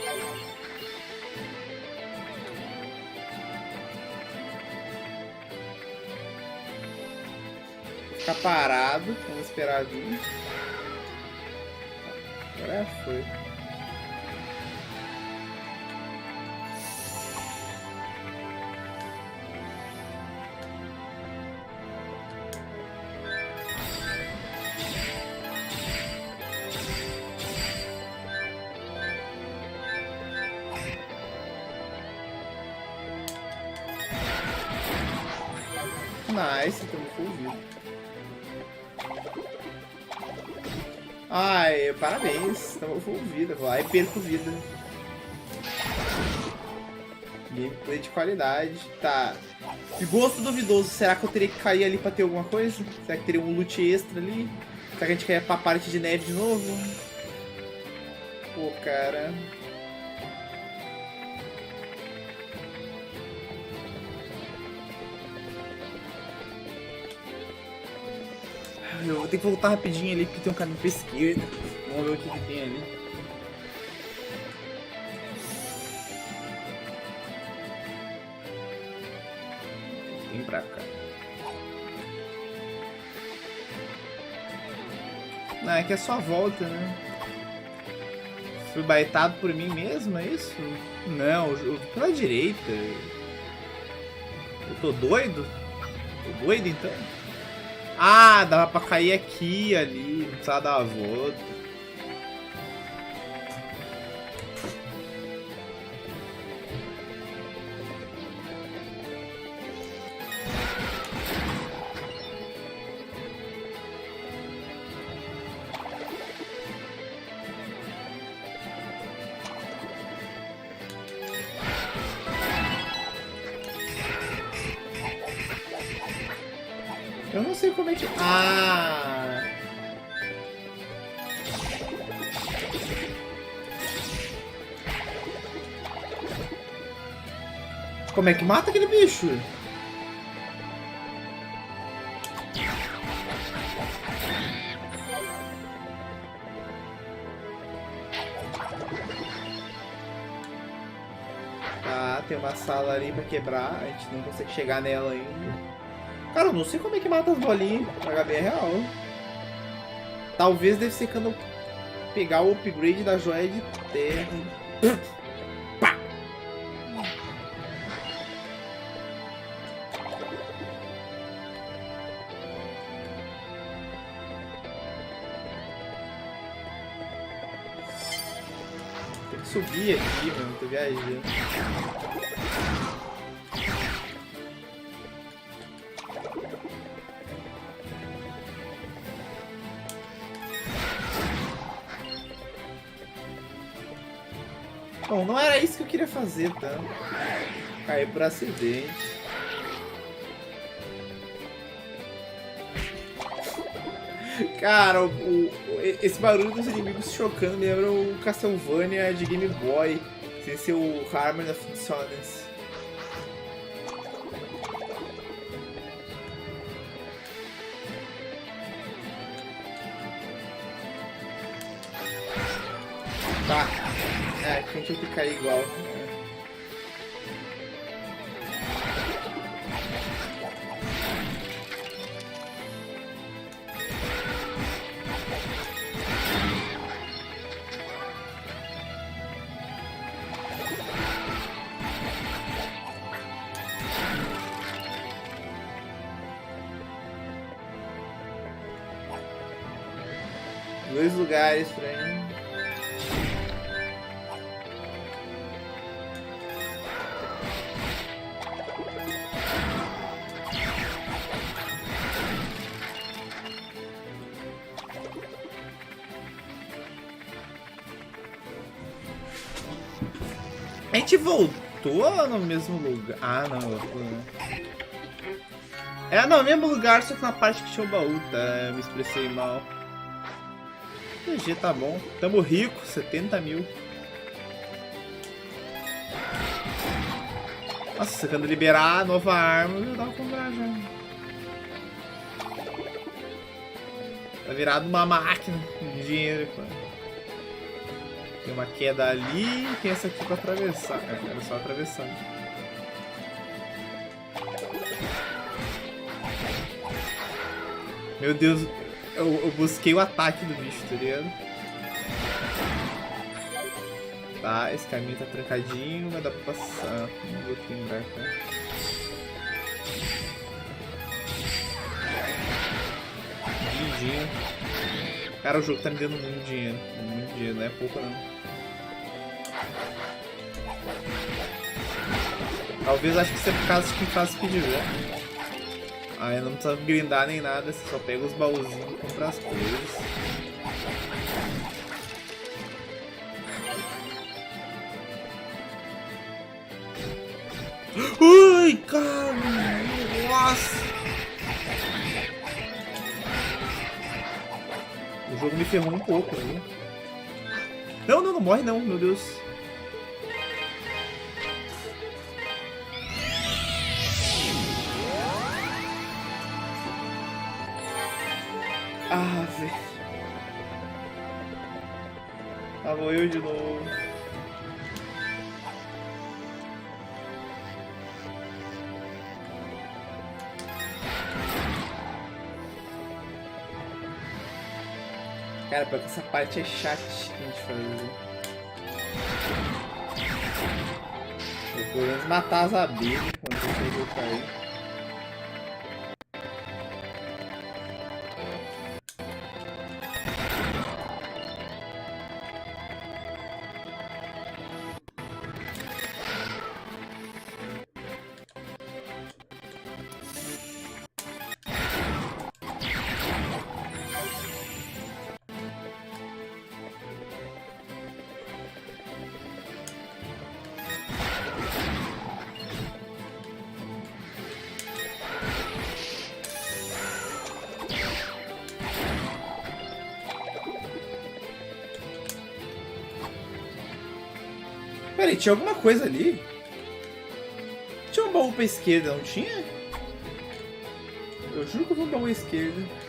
Vou ficar parado, vamos esperar vir. Agora foi. Nice, estamos full vida. Ai, parabéns, estamos full vida. Vou lá e perco vida. Gameplay de qualidade. Tá. De gosto duvidoso, será que eu teria que cair ali pra ter alguma coisa? Será que teria um loot extra ali? Será que a gente quer ir pra parte de neve de novo? Pô, cara. Eu vou ter que voltar rapidinho ali porque tem um caminho pra esquerda. Vamos ver o que tem ali. pra cá. Não, é que é só a volta, né? Fui baitado por mim mesmo, é isso? Não, pela direita. Eu tô doido? Tô doido então? Ah, dava pra cair aqui, ali, não precisava dar a volta. Eu não sei como é que... Ah! Como é que mata aquele bicho? Tá, tem uma sala ali pra quebrar. A gente não consegue chegar nela ainda. Cara, eu não sei como é que mata as bolinhas. O HB é real. Talvez deve ser quando eu pegar o upgrade da joia de terra. Pá! Tem que subir aqui, mano. Tô viajando. Bom, não era isso que eu queria fazer, tá? Caí por acidente. Cara, esse barulho dos inimigos chocando me lembra o Castlevania de Game Boy, sem ser o Harmony of Dissonance. Tá. É, que a gente vai cair igual. Dois lugares pra ir. A gente voltou no mesmo lugar. Ah, não. É, não, no mesmo lugar, só que na parte que tinha o baú, tá? Eu me expressei mal. GG, tá bom. Tamo rico, 70 mil. Nossa, quando liberar a nova arma, já dá pra comprar já. Tá virado uma máquina de dinheiro, cara. Tem uma queda ali, tem essa aqui pra atravessar. É só atravessar. Meu Deus, eu busquei o ataque do bicho, tá ligado? Tá, esse caminho tá trancadinho, vai dar pra passar. Não vou lembrar, cara. Lindinho. Cara, o jogo tá me dando muito dinheiro. Muito dinheiro, não é pouco não. Talvez acho que isso é por causa de quem faz speedrun. Aí não precisa grindar nem nada, você só pega os baúzinhos e compra as coisas. Ui, cara! Nossa! O jogo me ferrou um pouco, viu? Não, não morre não, meu Deus. Ah, velho. Tá bom, eu de novo. Cara, porque essa parte é chata de gente fazer. Eu vou pelo menos matar as abelhas quando eu cair. Peraí, tinha alguma coisa ali? Tinha um baú pra esquerda, não tinha? Eu juro que eu vi um baú à esquerda.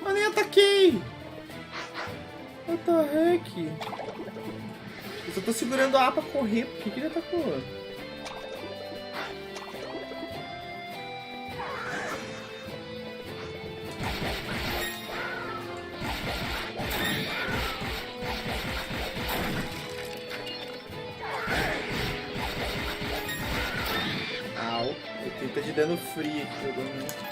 Eu nem ataquei! What the heck? Eu só tô segurando a A pra correr. Por que ele atacou? Au. Ele tá de dano free aqui jogando.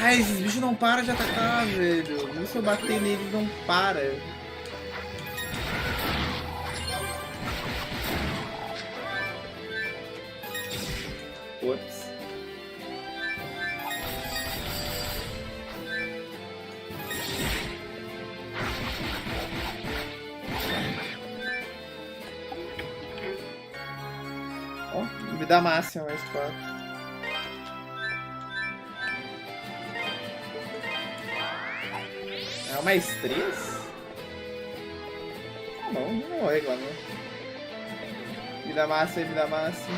Ai, esses bichos não param de atacar, velho. Mesmo se eu bater neles, não para. Ops. Ó, me dá máxima mais 4. É mais 3? Tá bom, não vou reclamar. Me dá massa, me dá massa.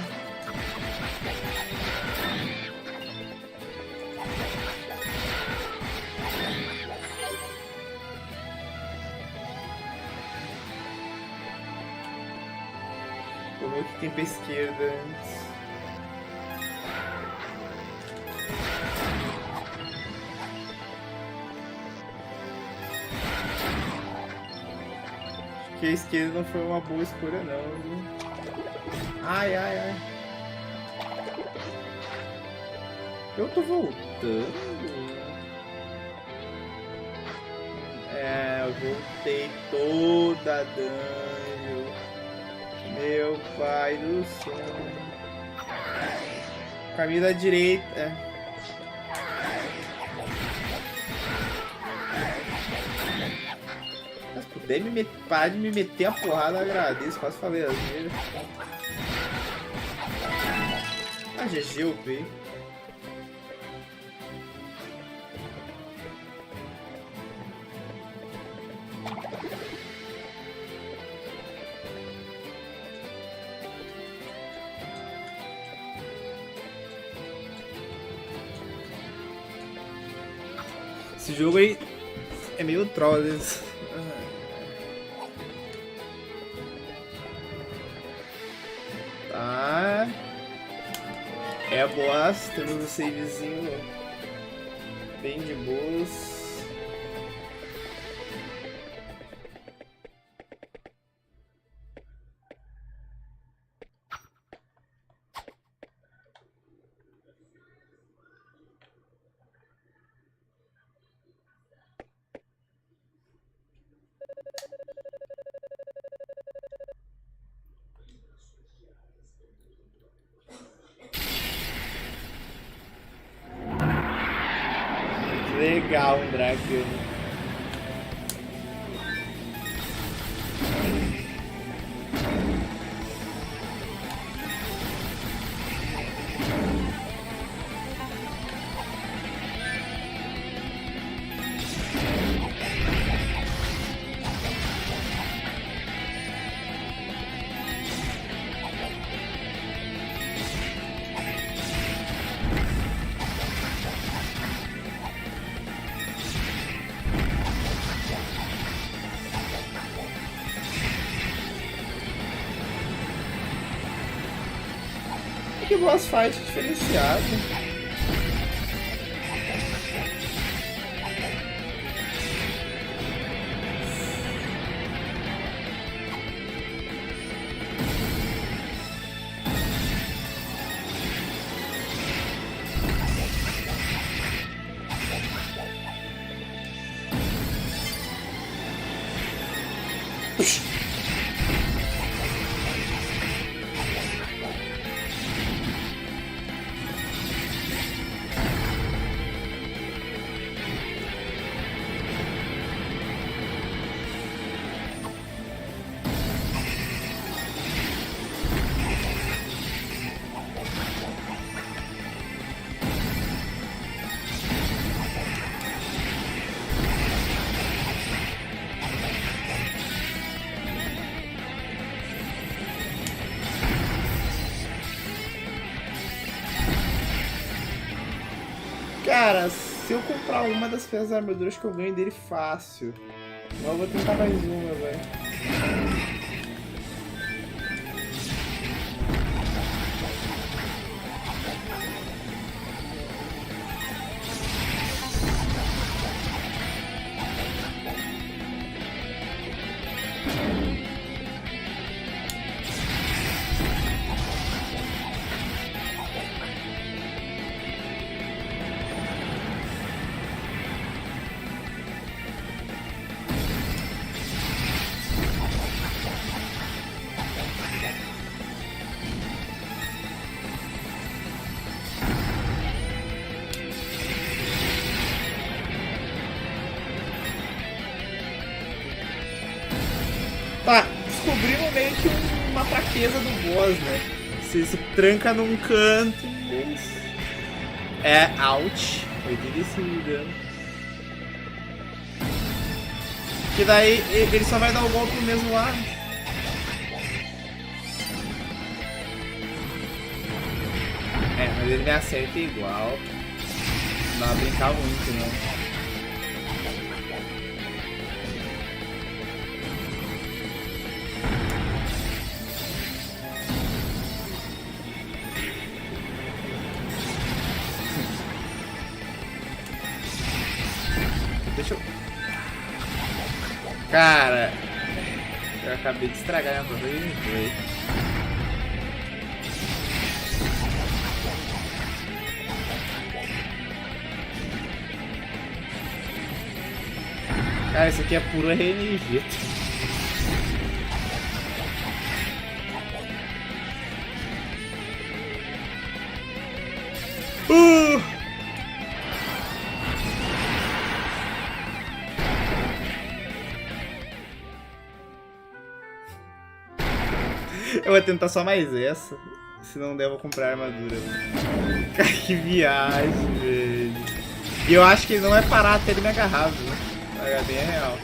Vou ver o que tem pra esquerda antes. Que a esquerda não foi uma boa escolha não, viu? Ai, ai, ai. Eu tô voltando? É, eu voltei toda a dungeon. Meu pai do céu. Caminho da direita. Parar de me meter a porrada, eu agradeço. Quase falei as vezes. Ah, GG, eu vi. Esse jogo aí é meio troll, às vezes. Tá. É boss, temos um savezinho bem de boas. legal um dragão. Que boss fight diferenciado. Cara, se eu comprar uma das peças da armadura, acho que eu ganho dele fácil. Mas eu vou tentar mais uma, velho. Tá, descobrimos meio que uma fraqueza do boss, né? Você se tranca num canto e é out. 85 de dano. Que daí ele só vai dar o golpe no mesmo lado. É, mas ele me acerta igual. Não dá pra brincar muito, né? Deixa eu... Cara, eu acabei de estragar minha própria gameplay. Cara, isso aqui é pura RNG. Eu vou tentar só mais essa. Se não der, eu vou comprar a armadura. Cara, que viagem, velho. E eu acho que ele não vai parar até ele me agarrar, viu? É bem real.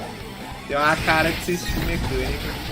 Tem uma cara de ser estilo mecânico.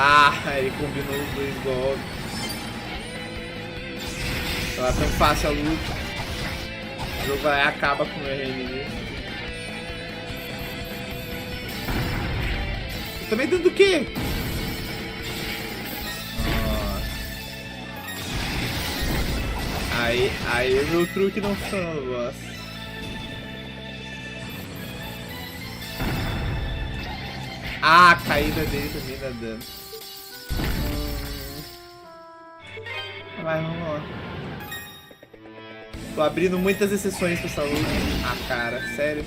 Ah, ele combinou os dois golpes. Não é tão fácil a luta. O jogo vai acaba com o meu RNG. Eu também dando o quê? Nossa. Aí o meu truque não funcionou, boss. Ah, a caída dele também dá dano. Vai, vamos lá. Tô abrindo muitas exceções pra saúde. Ah, cara, sério.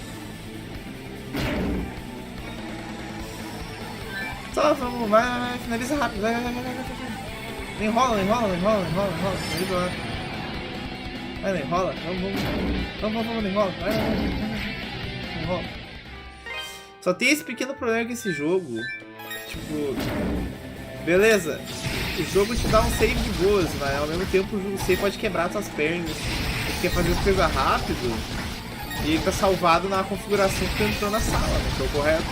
Só, vamos, vai, finaliza rápido, vai. Não enrola. Finaliza lá. Vai, não enrola. Vamos, não enrola. Vai. Não enrola. Só tem esse pequeno problema com esse jogo. Tipo, beleza. O jogo te dá um save de boas, mas ao mesmo tempo o save pode quebrar suas pernas. Você quer fazer as coisas rápido e ele tá salvado na configuração que tu entrou na sala, né? Que é o correto.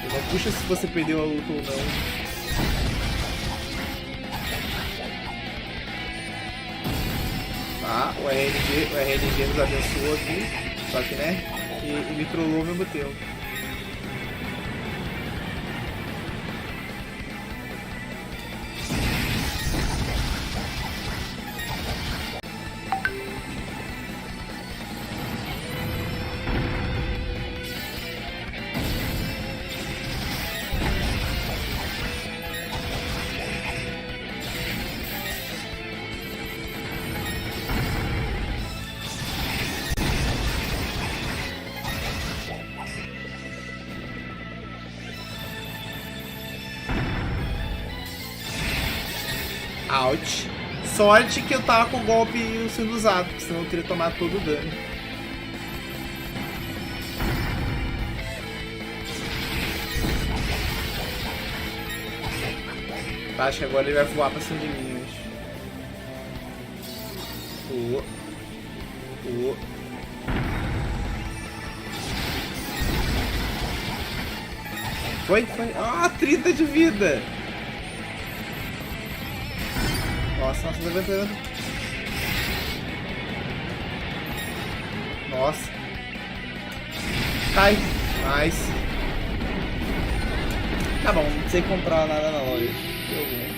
Ele não puxa se você perdeu a luta ou não. Tá, o RNG nos abençoou aqui, só que né, e me trollou ao mesmo tempo. Out. Sorte que eu tava com o golpe sendo usado, porque senão eu teria tomado todo o dano. Tá, acho que agora ele vai voar pra cima de mim, acho. Foi. Ah, 30 de vida! Nossa, levantando. Nossa. Cai. Nice. Tá bom, não precisei comprar nada na loja. Deu bom.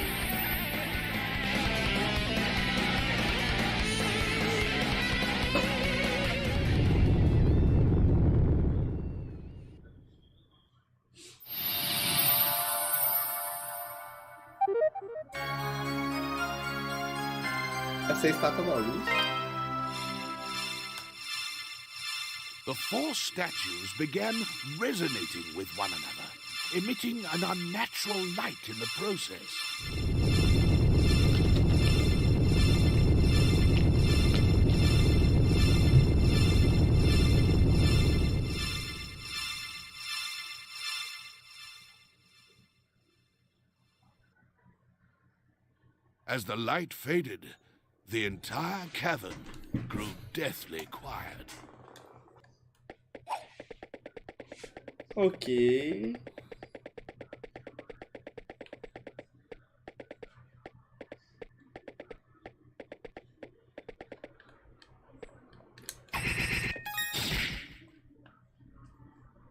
Essa é a estátua da luz. The four statues began resonating with one another, emitting an unnatural light in the process. As the light faded, the entire cavern grew deathly quiet. Ok.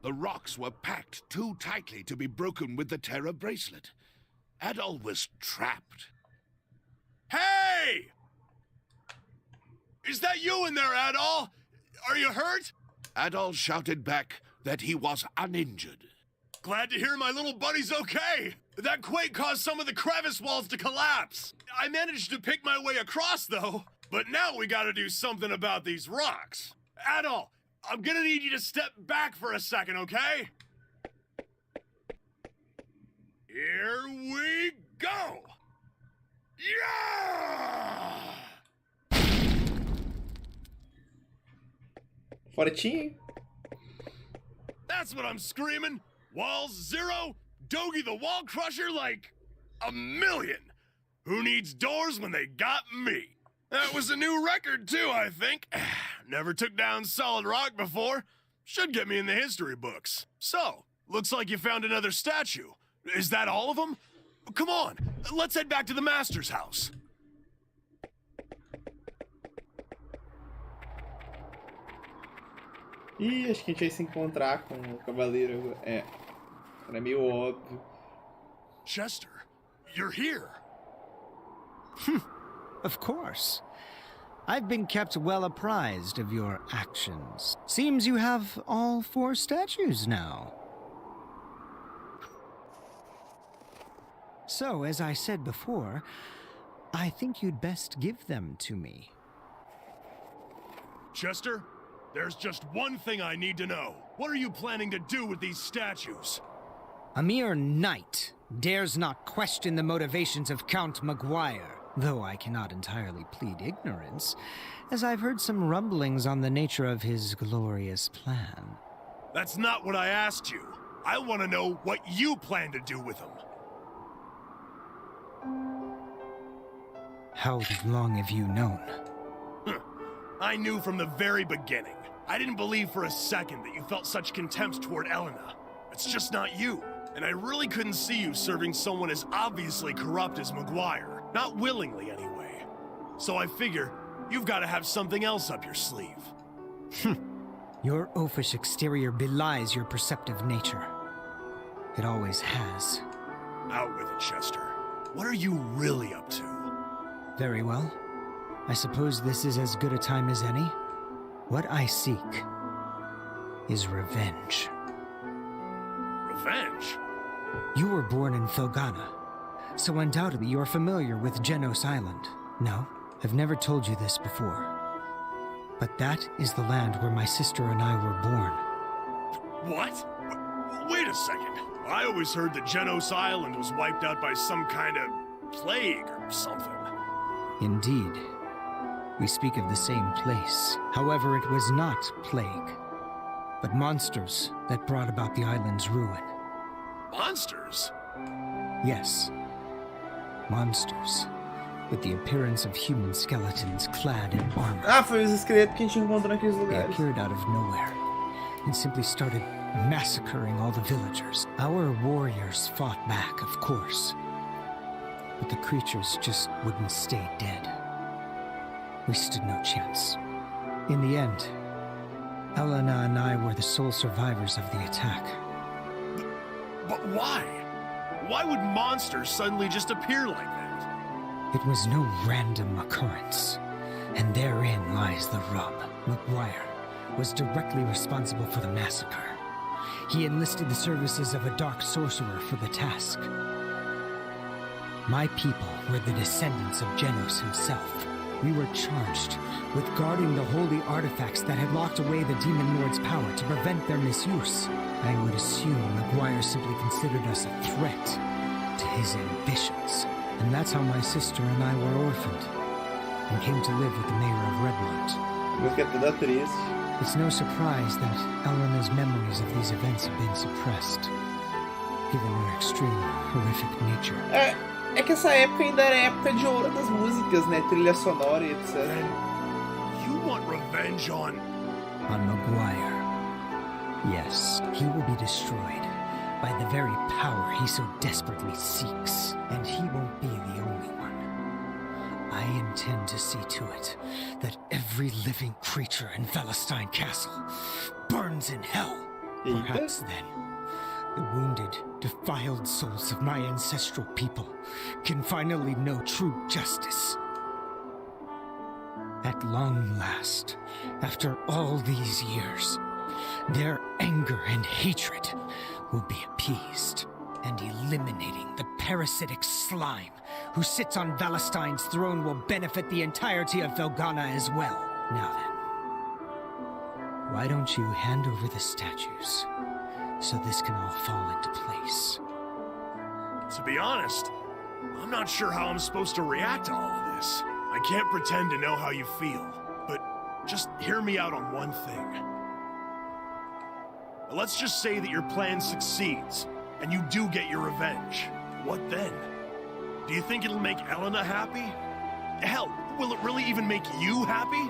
The rocks were packed too tightly to be broken with the Terror Bracelet. Adol was trapped. Hey! Is that you in there, Adol? Are you hurt? Adol shouted back that he was uninjured. Glad to hear my little buddy's okay. That quake caused some of the crevice walls to collapse. I managed to pick my way across, though. But now we gotta do something about these rocks. Adol, I'm gonna need you to step back for a second, okay? Here we go! Yeah! Fortinho. That's what I'm screaming. Walls 0, Dogie the Wall Crusher like a million. Who needs doors when they got me? That was a new record too, I think. Never took down solid rock before. Should get me in the history books. So, looks like you found another statue. Is that all of them? Come on, let's head back to the Master's house. Ih, acho que a gente vai se encontrar com o cavaleiro. É, era meio óbvio. Chester, you're here. Of course. I've been kept well apprised of your actions. Seems you have all 4 statues now. So, as I said before, I think you'd best give them to me. Chester, there's just one thing I need to know. What are you planning to do with these statues? A mere knight dares not question the motivations of Count Maguire, though I cannot entirely plead ignorance, as I've heard some rumblings on the nature of his glorious plan. That's not what I asked you. I want to know what you plan to do with them. How long have you known? I knew from the very beginning. I didn't believe for a second that you felt such contempt toward Elena. It's just not you. And I really couldn't see you serving someone as obviously corrupt as Maguire. Not willingly, anyway. So I figure you've got to have something else up your sleeve. Your oafish exterior belies your perceptive nature. It always has. Out with it, Chester. What are you really up to? Very well. I suppose this is as good a time as any. What I seek is revenge. Revenge? You were born in Felghana, so undoubtedly you're familiar with Genos Island. No, I've never told you this before. But that is the land where my sister and I were born. What? Wait a second. I always heard that Genos Island was wiped out by some kind of plague or something. Indeed. We speak of the same place. However, it was not plague, but monsters that brought about the island's ruin. Monsters? Yes. Monsters. With the appearance of human skeletons clad in armor. Ah, foi os esqueletos que a gente encontrou naqueles They lugares. appeared out of nowhere and simply started massacring all the villagers. Our warriors fought back, of course. But the creatures just wouldn't stay dead. We stood no chance. In the end, Elena and I were the sole survivors of the attack. But why? Why would monsters suddenly just appear like that? It was no random occurrence, and therein lies the rub. Maguire was directly responsible for the massacre. He enlisted the services of a dark sorcerer for the task. My people were the descendants of Genos himself. We were charged with guarding the holy artifacts that had locked away the Demon Lord's power to prevent their misuse. I would assume Maguire simply considered us a threat to his ambitions. And that's how my sister and I were orphaned, and came to live with the mayor of Redmont. Música toda triste. It's no surprise that Elena's memories of these events have been suppressed, given their extreme, horrific nature. É que essa época ainda era a época de ouro das músicas, né? Trilha sonora e etc. Then you want revenge on Maguire. Yes, he will be destroyed by the very power he so desperately seeks. And he won't be the only one. I intend to see to it that every living creature in Palestine Castle burns in hell. Perhaps then, the wounded, defiled souls of my ancestral people can finally know true justice. At long last, after all these years, their anger and hatred will be appeased, and eliminating the parasitic slime who sits on Valestine's throne will benefit the entirety of Felghana as well. Now then, why don't you hand over the statues so this can all fall into place? To be honest, I'm not sure how I'm supposed to react to all of this. I can't pretend to know how you feel, but just hear me out on one thing. Let's just say that your plan succeeds, and you do get your revenge. What then? Do you think it'll make Elena happy? Hell, will it really even make you happy?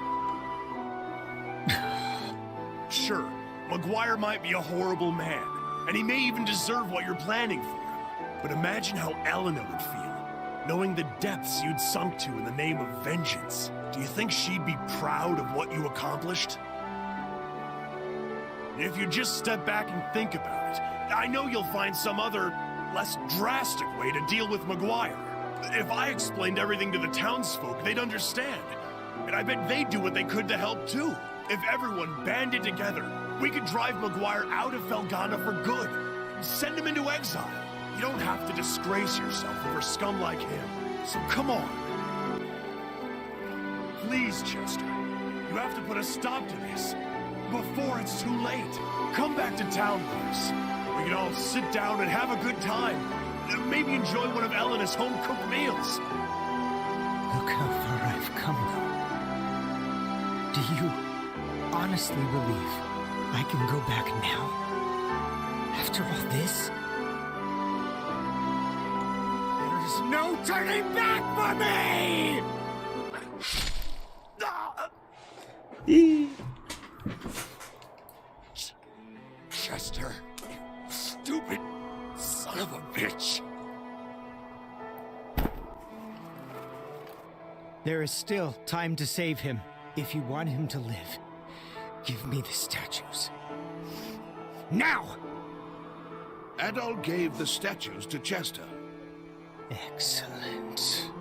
Sure, Maguire might be a horrible man, and he may even deserve what you're planning for him. But imagine how Elena would feel, knowing the depths you'd sunk to in the name of vengeance. Do you think she'd be proud of what you accomplished? If you just step back and think about it, I know you'll find some other, less drastic way to deal with Maguire. If I explained everything to the townsfolk, they'd understand. And I bet they'd do what they could to help too. If everyone banded together, we could drive Maguire out of Felghana for good. Send him into exile. You don't have to disgrace yourself over scum like him. So come on. Please, Chester. You have to put a stop to this. Before it's too late. Come back to town with us. We can all sit down and have a good time. Maybe enjoy one of Elena's home-cooked meals. Look how far I've come, though. Do you honestly believe I can go back now? After all this? There's no turning back for me! Ih, Chester, you stupid son of a bitch. There is still time to save him. If you want him to live, give me the statues. Now! Adol gave the statues to Chester. Excellent.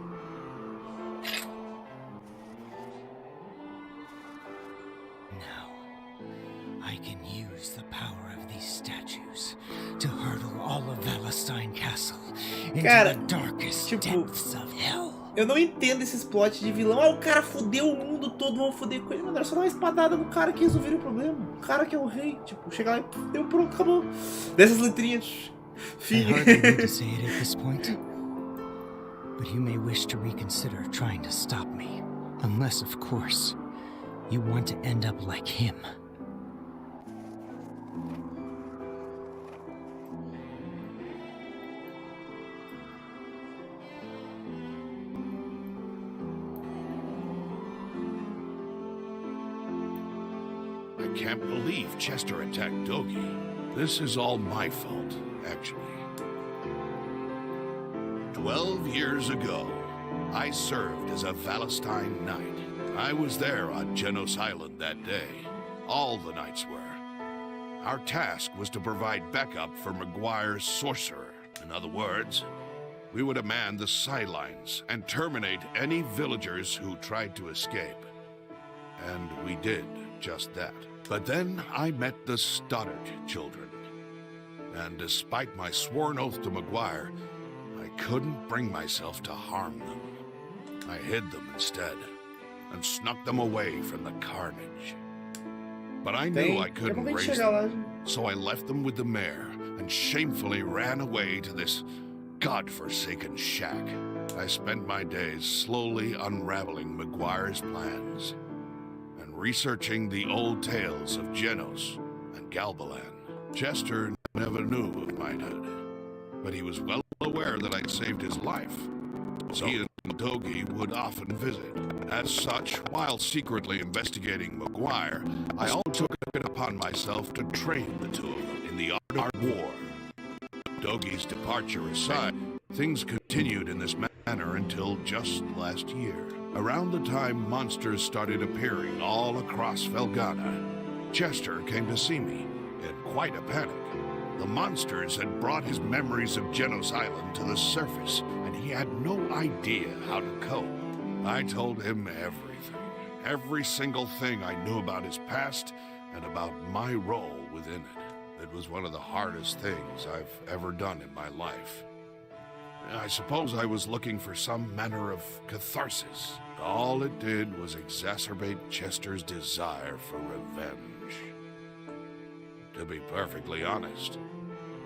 Now, I can use the power of these statues to hurtle all of Valestein Castle into Cara, the darkest tipo, depths of hell. eu não entendo esses plots de vilão. Ah, o cara fudeu o mundo todo, vão foder com ele. Mano, era só dar uma espadada no cara que resolveria o problema. O cara que é o rei. Tipo, chegar lá e puf, deu pronto, acabou. Dessas letrinhas. I hardly need to say it at this point, but you may wish to reconsider trying to stop me. Unless, of course, you want to end up like him. I can't believe Chester attacked Dogi. This is all my fault, actually. 12 years ago, I served as a Valestein Knight. I was there on Genos Island that day. All the knights were. Our task was to provide backup for Maguire's sorcerer. In other words, we would man the sidelines and terminate any villagers who tried to escape. And we did just that. But then I met the Stoddard children. And despite my sworn oath to Maguire, I couldn't bring myself to harm them. I hid them instead, and snuck them away from the carnage. But I knew I couldn't raise them, so I left them with the mayor, and shamefully ran away to this godforsaken shack. I spent my days slowly unraveling Maguire's plans, and researching the old tales of Genos and Galbalan. Chester never knew of my knighthood, but he was well aware that I saved his life, so he and Dogi would often visit. As such, while secretly investigating Maguire, I also took it upon myself to train the two of them in the art of war. Dogi's departure aside, things continued in this manner until just last year. Around the time monsters started appearing all across Felghana, Chester came to see me in quite a panic. The monsters had brought his memories of Genos Island to the surface, and he had no idea how to cope. I told him everything. Every single thing I knew about his past and about my role within it. It was one of the hardest things I've ever done in my life. I suppose I was looking for some manner of catharsis. All it did was exacerbate Chester's desire for revenge. To be perfectly honest,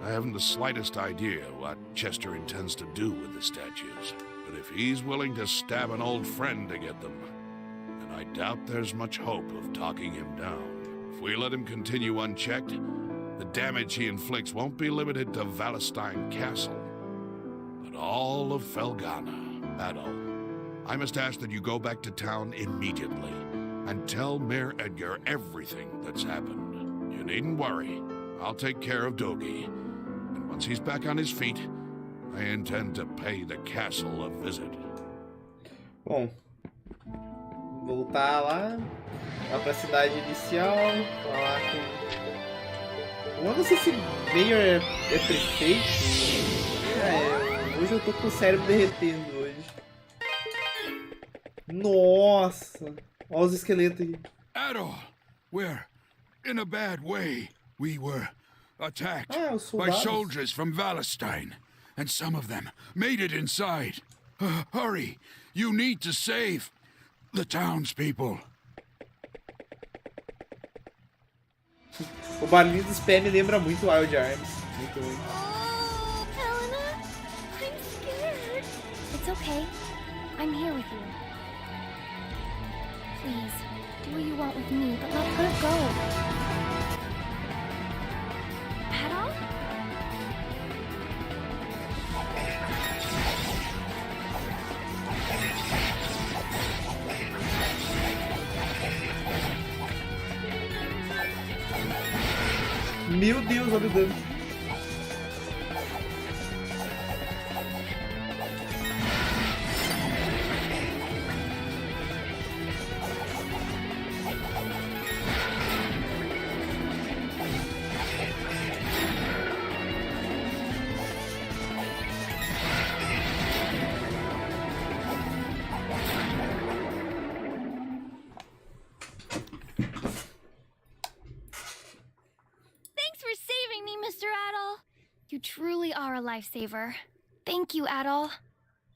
I haven't the slightest idea what Chester intends to do with the statues. But if he's willing to stab an old friend to get them, then I doubt there's much hope of talking him down. If we let him continue unchecked, the damage he inflicts won't be limited to Valestein Castle, but all of Felghana. Adol, I must ask that you go back to town immediately and tell Mayor Edgar everything that's happened. You needn't worry. I'll take care of Dogi. And once he's back on his feet, I intend to pay the castle a visit. Bom, voltar lá pra cidade inicial, falar com... Eu não sei se Mayor é prefeito. Hoje eu tô com o cérebro derretendo hoje. Nossa! Olha os esqueletos aí. Adol, we're in a bad way. We were attacked os by soldados. soldiers from Valestein. and some of them made it inside. Hurry! You need to save the townspeople. O barulho dos pés me lembra muito Wild Arms. Muito ruim. Oh, Helena, I'm scared. It's okay. I'm here with you. Please, do what you want with me, but let her go. Adol? Meu Deus, olha o dano. You truly are a lifesaver. Thank you, Adol.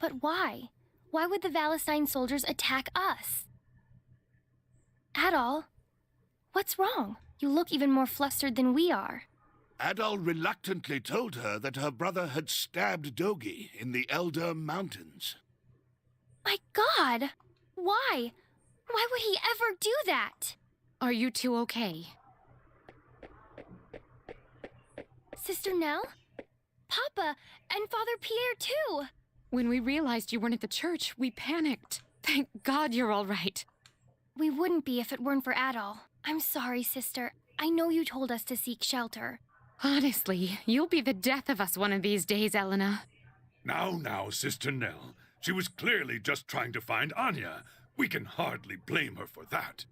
But why? Why would the Valestine soldiers attack us? Adol, what's wrong? You look even more flustered than we are. Adol reluctantly told her that her brother had stabbed Dogi in the Elder Mountains. My God! Why? Why would he ever do that? Are you two okay? Sister Nell? Papa and Father Pierre, too! When we realized you weren't at the church, we panicked. Thank God you're all right. We wouldn't be if it weren't for Adol. I'm sorry, sister. I know you told us to seek shelter. Honestly, you'll be the death of us one of these days, Elena. Now, Sister Nell. She was clearly just trying to find Anya. We can hardly blame her for that.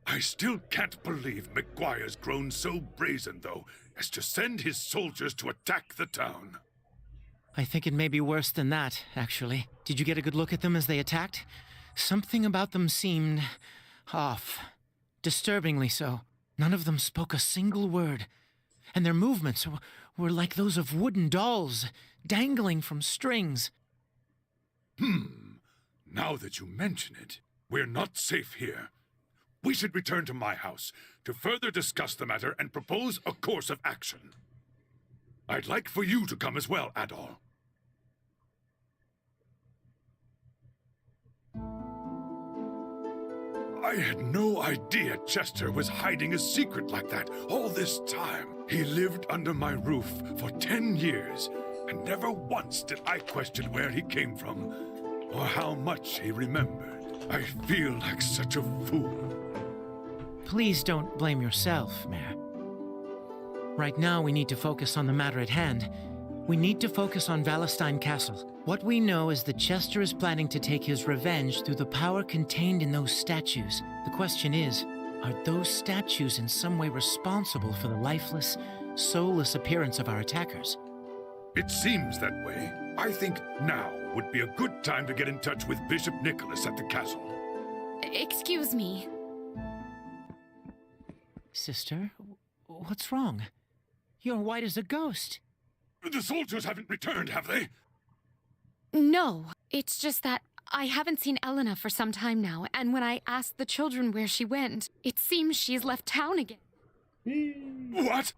I still can't believe McGuire's grown so brazen, though, as to send his soldiers to attack the town. I think it may be worse than that, actually. Did you get a good look at them as they attacked? Something about them seemed off. Disturbingly so. None of them spoke a single word. And their movements were like those of wooden dolls, dangling from strings. Now that you mention it, we're not safe here. We should return to my house to further discuss the matter and propose a course of action. I'd like for you to come as well, Adol. I had no idea Chester was hiding a secret like that all this time. He lived under my roof for 10 years, and never once did I question where he came from, or how much he remembered. I feel like such a fool. Please don't blame yourself, Mayor. Right now, we need to focus on the matter at hand. We need to focus on Valestine Castle. What we know is that Chester is planning to take his revenge through the power contained in those statues. The question is, are those statues in some way responsible for the lifeless, soulless appearance of our attackers? It seems that way. I think now would be a good time to get in touch with Bishop Nicholas at the castle. Excuse me. Sister, what's wrong? You're white as a ghost. The soldiers haven't returned, have they? No, it's just that I haven't seen Elena for some time now, and when I asked the children where she went, it seems she's left town again. What?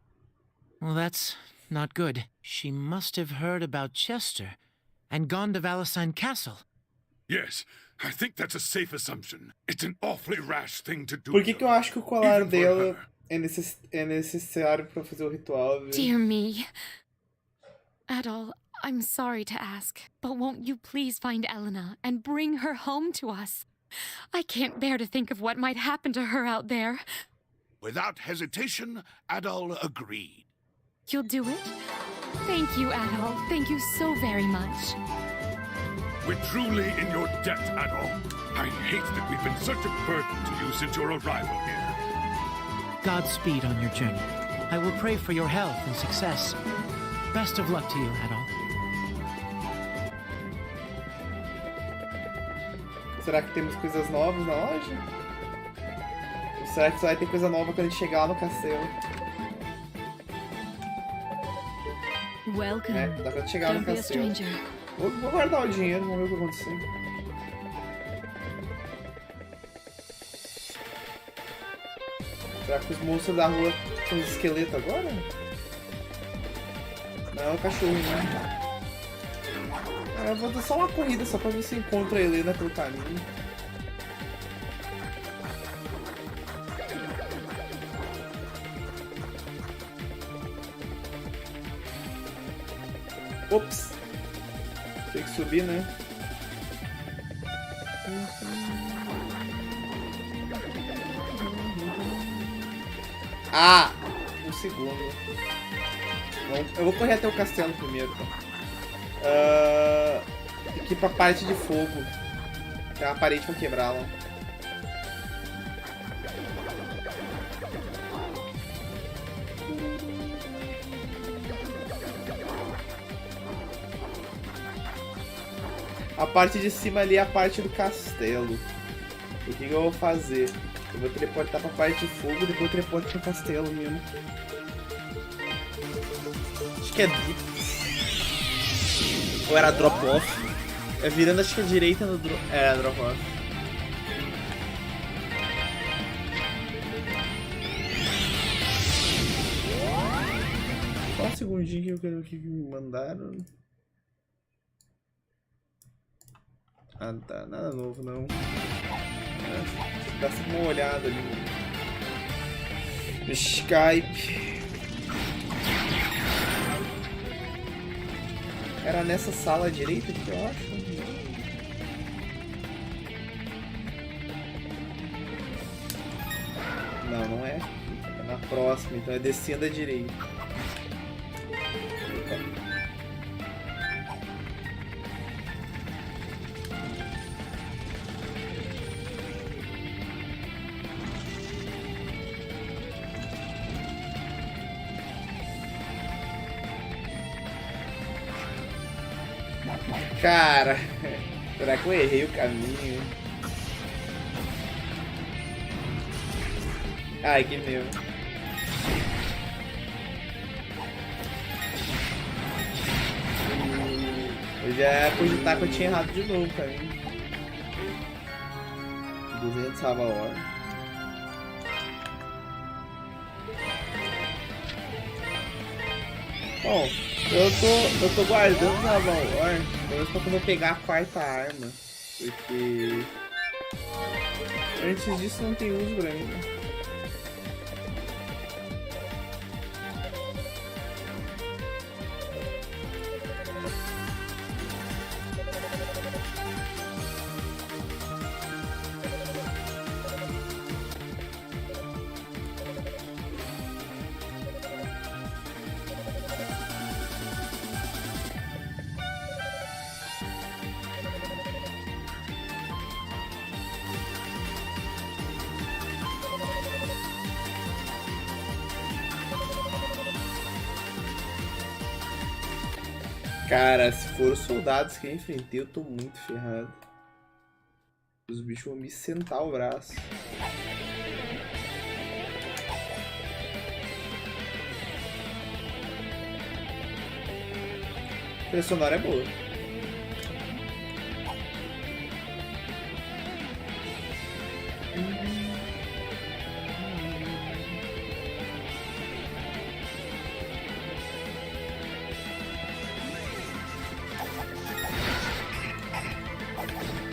Well, that's not good. She must have heard about Chester and gone to Valestine Castle. Yes, I think that's a safe assumption. It's an awfully rash thing to do. Por que eu acho que o colar dela é necessário pra fazer o ritual? Viu? Dear me. Adol, I'm sorry to ask, but won't you please find Elena and bring her home to us? I can't bear to think of what might happen to her out there. Without hesitation, Adol agreed. You'll do it? Thank you, Adol. Thank you so very much. We're truly in your debt, Adol. I hate that we've been such a burden to you since your arrival here. Godspeed on your journey. I will pray for your health and success. Best of luck to you, Adol. Será que temos coisas novas na loja? Ou será que só vai ter coisa nova quando a gente chegar lá no castelo? Welcome. Dá pra chegar no Don't be a castelo. stranger. Vou guardar o dinheiro, vamos ver o que aconteceu. Será que os monstros da rua são os esqueletos agora? Não, é o cachorro, né? Eu vou dar só uma corrida só pra ver se encontro a Helena pelo caminho. Ops! Tem que subir, né? Ah! Um segundo. Bom, eu vou correr até o castelo primeiro, tá? Aqui pra parte de fogo. Tem uma parede pra quebrar lá. A parte de cima ali é a parte do castelo. O que eu vou fazer? Eu vou teleportar pra parte de fogo e depois eu teleporto pro castelo mesmo. Acho que é drop. Ou era drop off? É virando, acho que a direita no drop. É, drop off. Só um segundinho que eu quero que me mandaram. Ah, tá. Nada novo, não. Dá uma olhada ali no Skype. Era nessa sala à direita que eu acho. Não, não é. É na próxima, então é descendo à direita. Cara, será que eu errei o caminho? Ai, que meu. Eu já ia cogitar que eu tinha errado de novo o caminho. 200 a hora. Bom, eu tô guardando na Valor, pelo menos pra quando eu pegar a quarta arma. Porque antes disso não tem uso pra mim, né? Cara, se for os soldados que eu enfrentei, eu tô muito ferrado. Os bichos vão me sentar o braço. A trilha sonora é boa.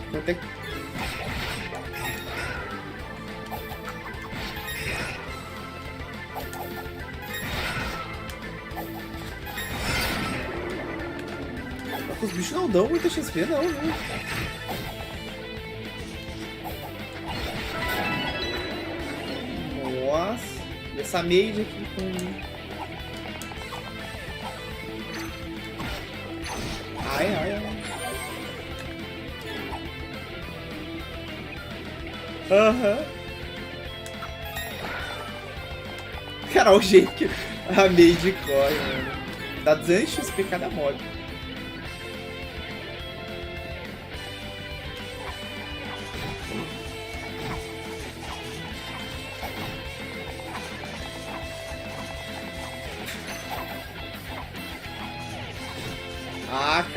Quanto é que... Os bichos não dão muita XP não, viu? Nossa, e essa mage aqui com... Ai, ai, ai. Aham. Cara, olha o jeito que a mage corre, mano. Dá 200 XP cada mob.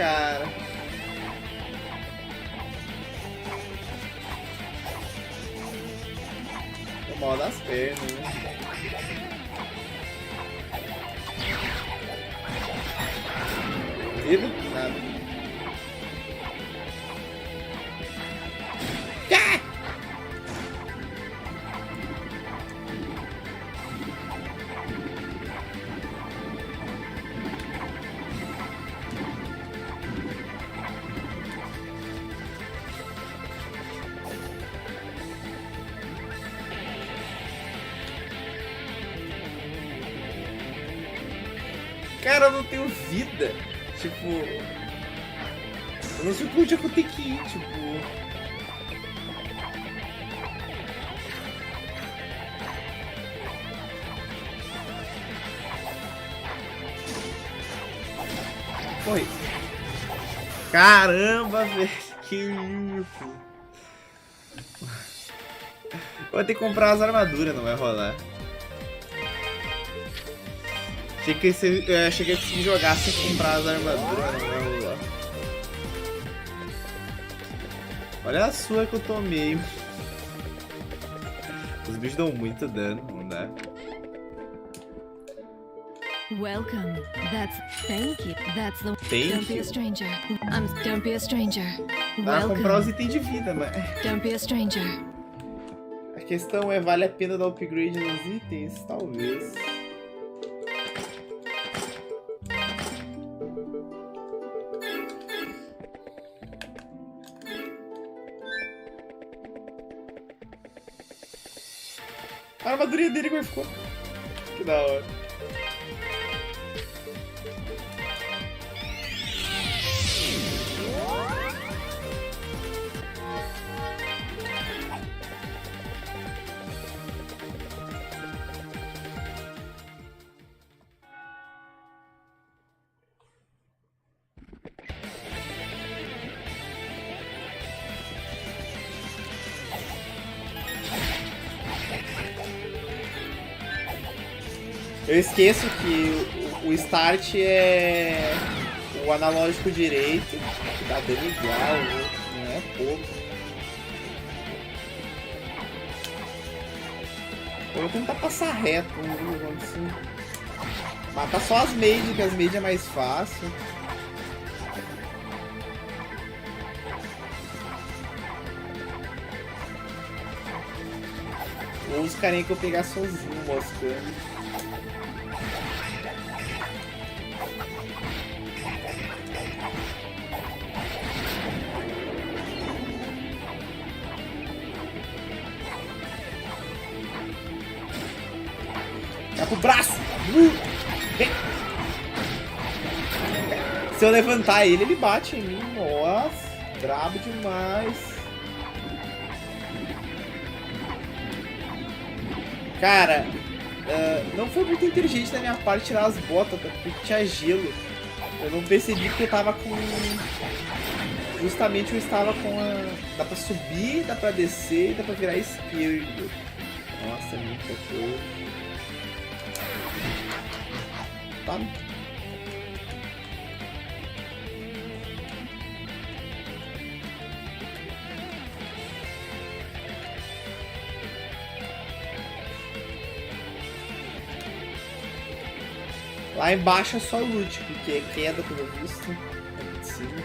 cara. Tô mal das pernas, né? Vida? Nada. Cara, eu não tenho vida. Tipo... Eu não sei pra onde é que eu tenho que ir, tipo... Foi. Caramba, velho. Que isso. Vou ter que comprar as armaduras, não vai rolar. Achei que se jogasse sem comprar as armaduras, não vai rolar. Olha a sua que eu tomei. Os bichos dão muito dano, não dá. Welcome. Thank you. That's the... Thank Don't be you. a stranger. Don't be a stranger. Dá pra comprar os Welcome. itens de vida, mas... Don't be a stranger. A questão é, vale a pena dar upgrade nos itens? Talvez. A armadurinha dele como ficou. Que da hora. Eu esqueço que o start é o analógico direito, que tá dando igual, não é pouco. Eu vou tentar passar reto, vamos assim. Matar só as mage, que as mage é mais fácil. Ou os carinha que eu pegar sozinho, moscando. Tá pro braço! Vem. Se eu levantar ele, ele bate em mim. Nossa, brabo demais. Cara, não foi muito inteligente da minha parte tirar as botas, porque tinha gelo. Eu não percebi que eu tava com... Justamente eu estava com a... Dá pra subir, dá pra descer e dá pra virar esquerdo. Nossa, muita coisa. Tá. Lá embaixo é só loot, porque é queda pelo visto. Aqui de cima.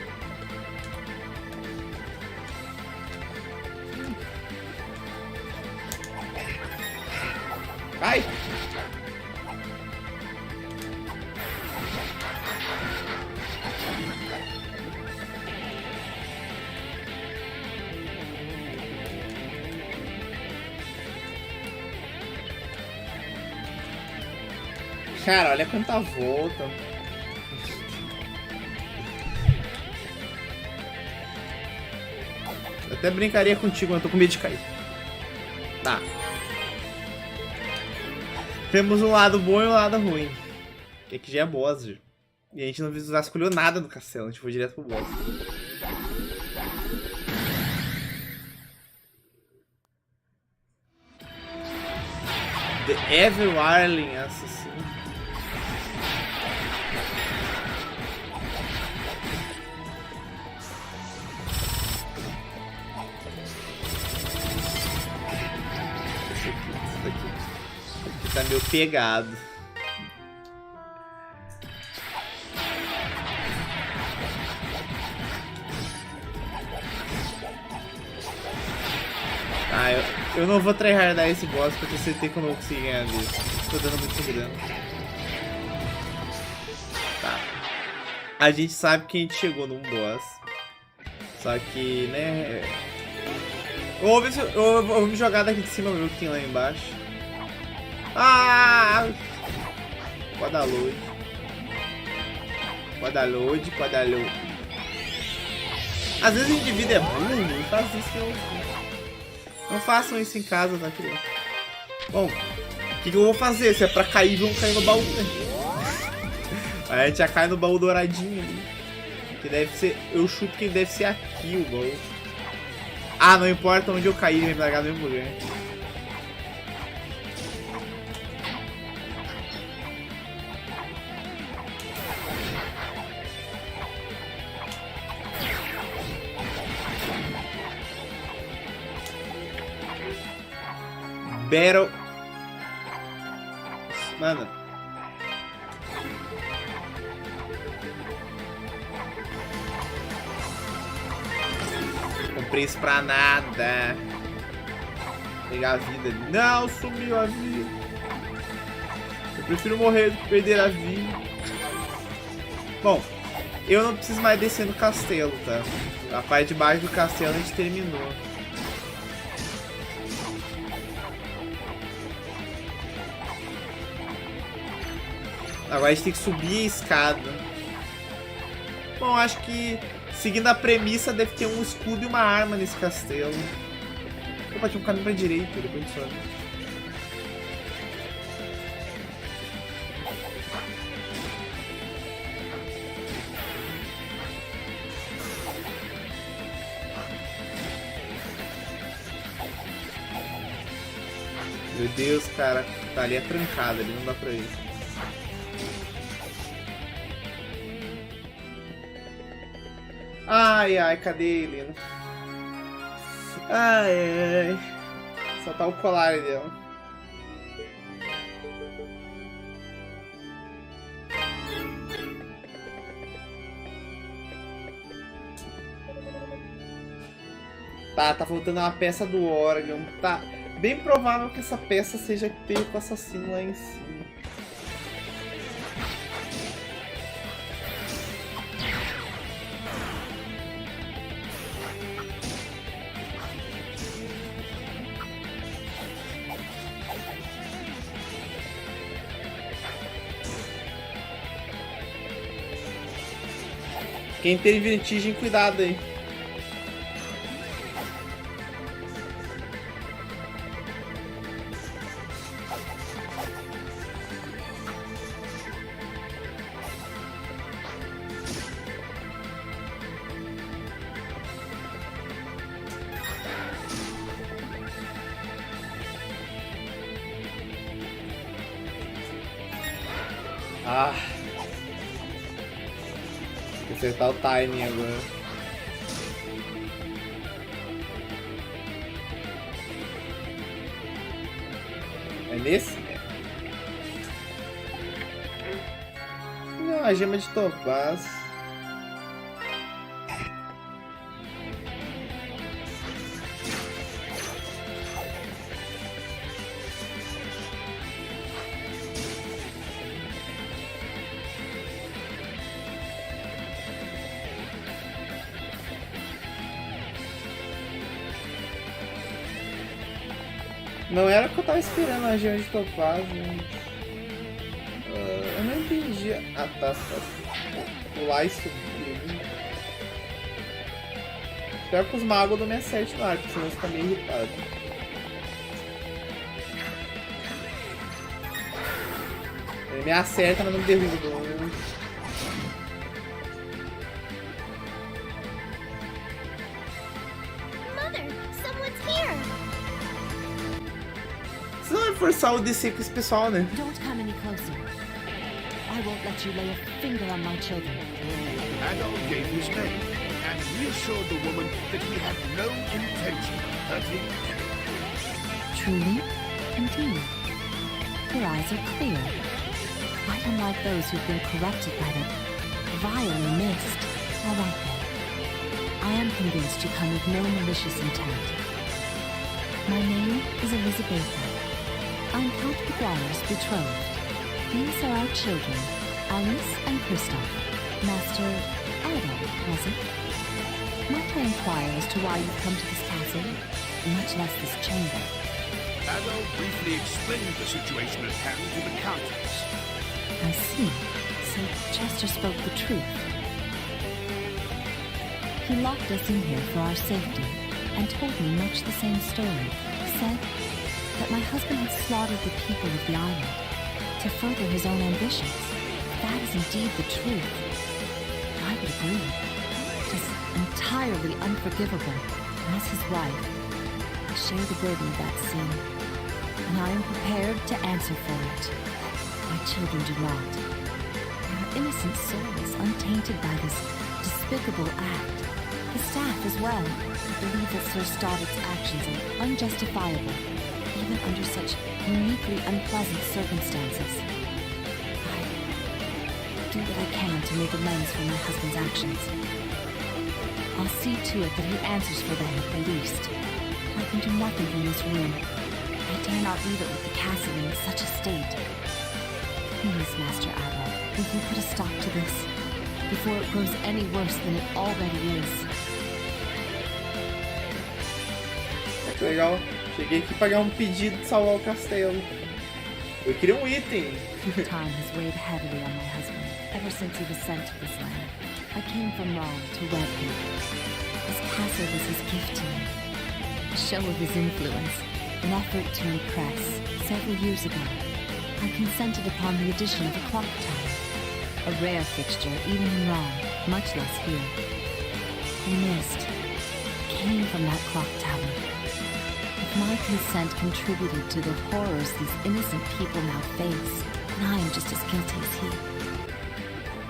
Cai! Cara, olha quanta volta. Eu até brincaria contigo, mas eu tô com medo de cair. Tá. Temos um lado bom e um lado ruim. Que aqui já é boss, viu? E a gente não escolheu nada do castelo, a gente foi direto pro boss. The Everwarling Assassino. aqui tá meio pegado. Ah, eu não vou tryhardar esse boss porque eu certeza que eu não vou conseguir ganhar dele. Tô dando muito dano. Tá. A gente sabe que a gente chegou num boss. Só que, né... Eu vou me jogar daqui de cima pra ver o que tem lá embaixo. Ah! Pode dar load. Pode dar load, pode dar load. Às vezes o indivíduo é burro e faz isso que eu... Não façam isso em casa, tá, criança? Bom, o que eu vou fazer? Se é pra cair, vamos cair no baú, né? Aí a gente já cai no baú douradinho ali. Que deve ser... Eu chuto que deve ser aqui o baú. Ah, não importa onde eu cair, ele vai me largar no mesmo lugar. Battle. Mano. Comprei isso pra nada. Pegar a vida ali. Não, sumiu a vida. Eu prefiro morrer do que perder a vida. Bom, eu não preciso mais descer no castelo, tá? A parte de baixo do castelo a gente terminou. Agora a gente tem que subir a escada. Bom, acho que seguindo a premissa deve ter um escudo e uma arma nesse castelo. Opa, tinha um caminho pra direita, depois a gente sobe. Meu Deus, cara. Tá ali é trancado, ali não dá pra ir. Ai, ai, cadê ele? Ai, ai. Só tá o colar dela. Tá faltando uma peça do órgão. Tá bem provável que essa peça seja que tem com o assassino lá em cima. Quem teve vertigem, cuidado aí. Ah. Tem que acertar o timing agora. É nesse? Não, a gema de topaz. Não era o que eu tava esperando a gema de topaz, gente. Eu não entendi. Ah, tá. Pular e subir. Espero que os magos não me acertem no ar, porque senão eu fico meio irritado. Ele me acerta, mas não me derruba. Forçar o DC com esse pessoal, né? Don't come any closer. I won't let you lay a finger on my children. Adol gave his name and reassured the woman that he had no intention of hurting. Truly? 17. Her eyes are clear, quite unlike those who've been corrupted by the vile mist. All right then. I am convinced you come with no malicious intent. My name is Elizabetha. I'm Count Maguire's betrothed. These are our children, Alice and Kristoff. Master Idol, was it? Might I inquire as to why you've come to this castle, much less this chamber? Adol briefly explained the situation at hand to the Countess. I see. So Chester spoke the truth. He locked us in here for our safety, and told me much the same story. He said that my husband had slaughtered the people of the island to further his own ambitions. That is indeed the truth. I would agree. It is entirely unforgivable. As his wife, I share the burden of that sin, and I am prepared to answer for it. My children do not. They are innocent souls, untainted by this despicable act. The staff as well. I believe that Sir Stoddard's actions are unjustifiable, even under such uniquely unpleasant circumstances. I do what I can to make amends for my husband's actions. I'll see to it that he answers for them at the least. I can do nothing from this room. I dare not leave it with the castle in such a state. Please, Master Adol, will you put a stop to this, before it grows any worse than it already is? Que legal. Cheguei aqui pra pagar pedido de salvar o castelo. Eu queria item. Time has weighed heavily on my husband ever since he was sent to this land. I came from Rome to wed him. This castle was his gift to me. A show of his influence, an effort to impress. Several years ago, I consented upon the addition of a clock tower. A rare fixture even in Rome, much less here. The mist came from that clock tower. If my consent contributed to the horrors these innocent people now face, then I am just as guilty as he.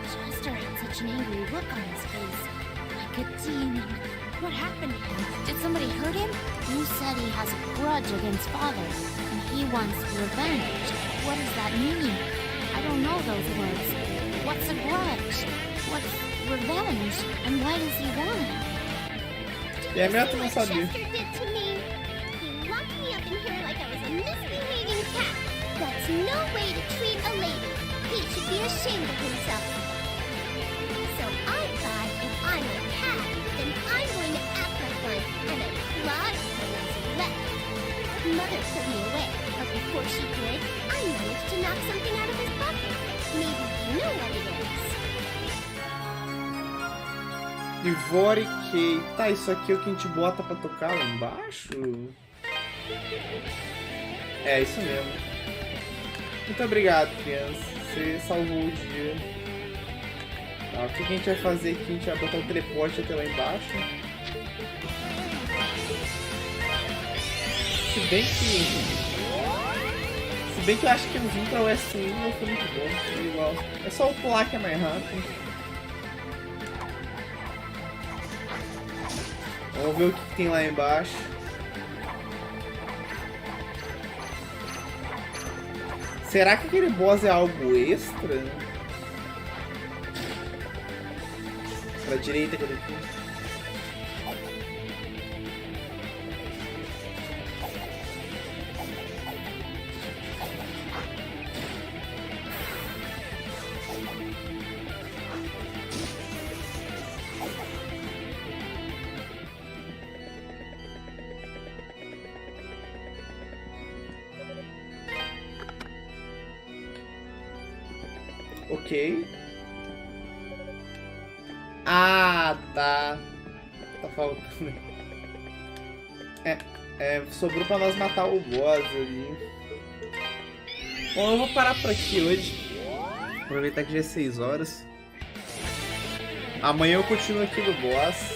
Chester had such an angry look on his face, like a demon. What happened to him? Did somebody hurt him? You said he has a grudge against Father, and he wants revenge. What does that mean? I don't know those words. What's a grudge? What's revenge? And why does he want it? E a minha tu não sabia. Chester did to me. He locked me up in here like I was a misbehaving cat. That's no way to treat a lady. He should be ashamed of himself. So I thought if I'm a cat, then I'm going to act like one, and I clawed for what's left. Mother put me away, but before she did, I managed to knock something out of his pocket. Maybe you know what it is. Ivoriquei. Tá, isso aqui é o que a gente bota pra tocar lá embaixo? É, isso mesmo. Muito obrigado, criança. Você salvou o dia. Tá, o que a gente vai fazer aqui? A gente vai botar o teleporte até lá embaixo. Se bem que eu acho que eles vim pra West Wing não foi muito bom. Foi igual. É só o pular que é mais rápido. Vamos ver o que tem lá embaixo. Será que aquele boss é algo extra? Pra direita, cadê aqui? Ok. Ah, tá. Tá faltando. Sobrou pra nós matar o boss ali. Bom, eu vou parar por aqui hoje. Aproveitar que já é 6 horas. Amanhã eu continuo aqui do boss.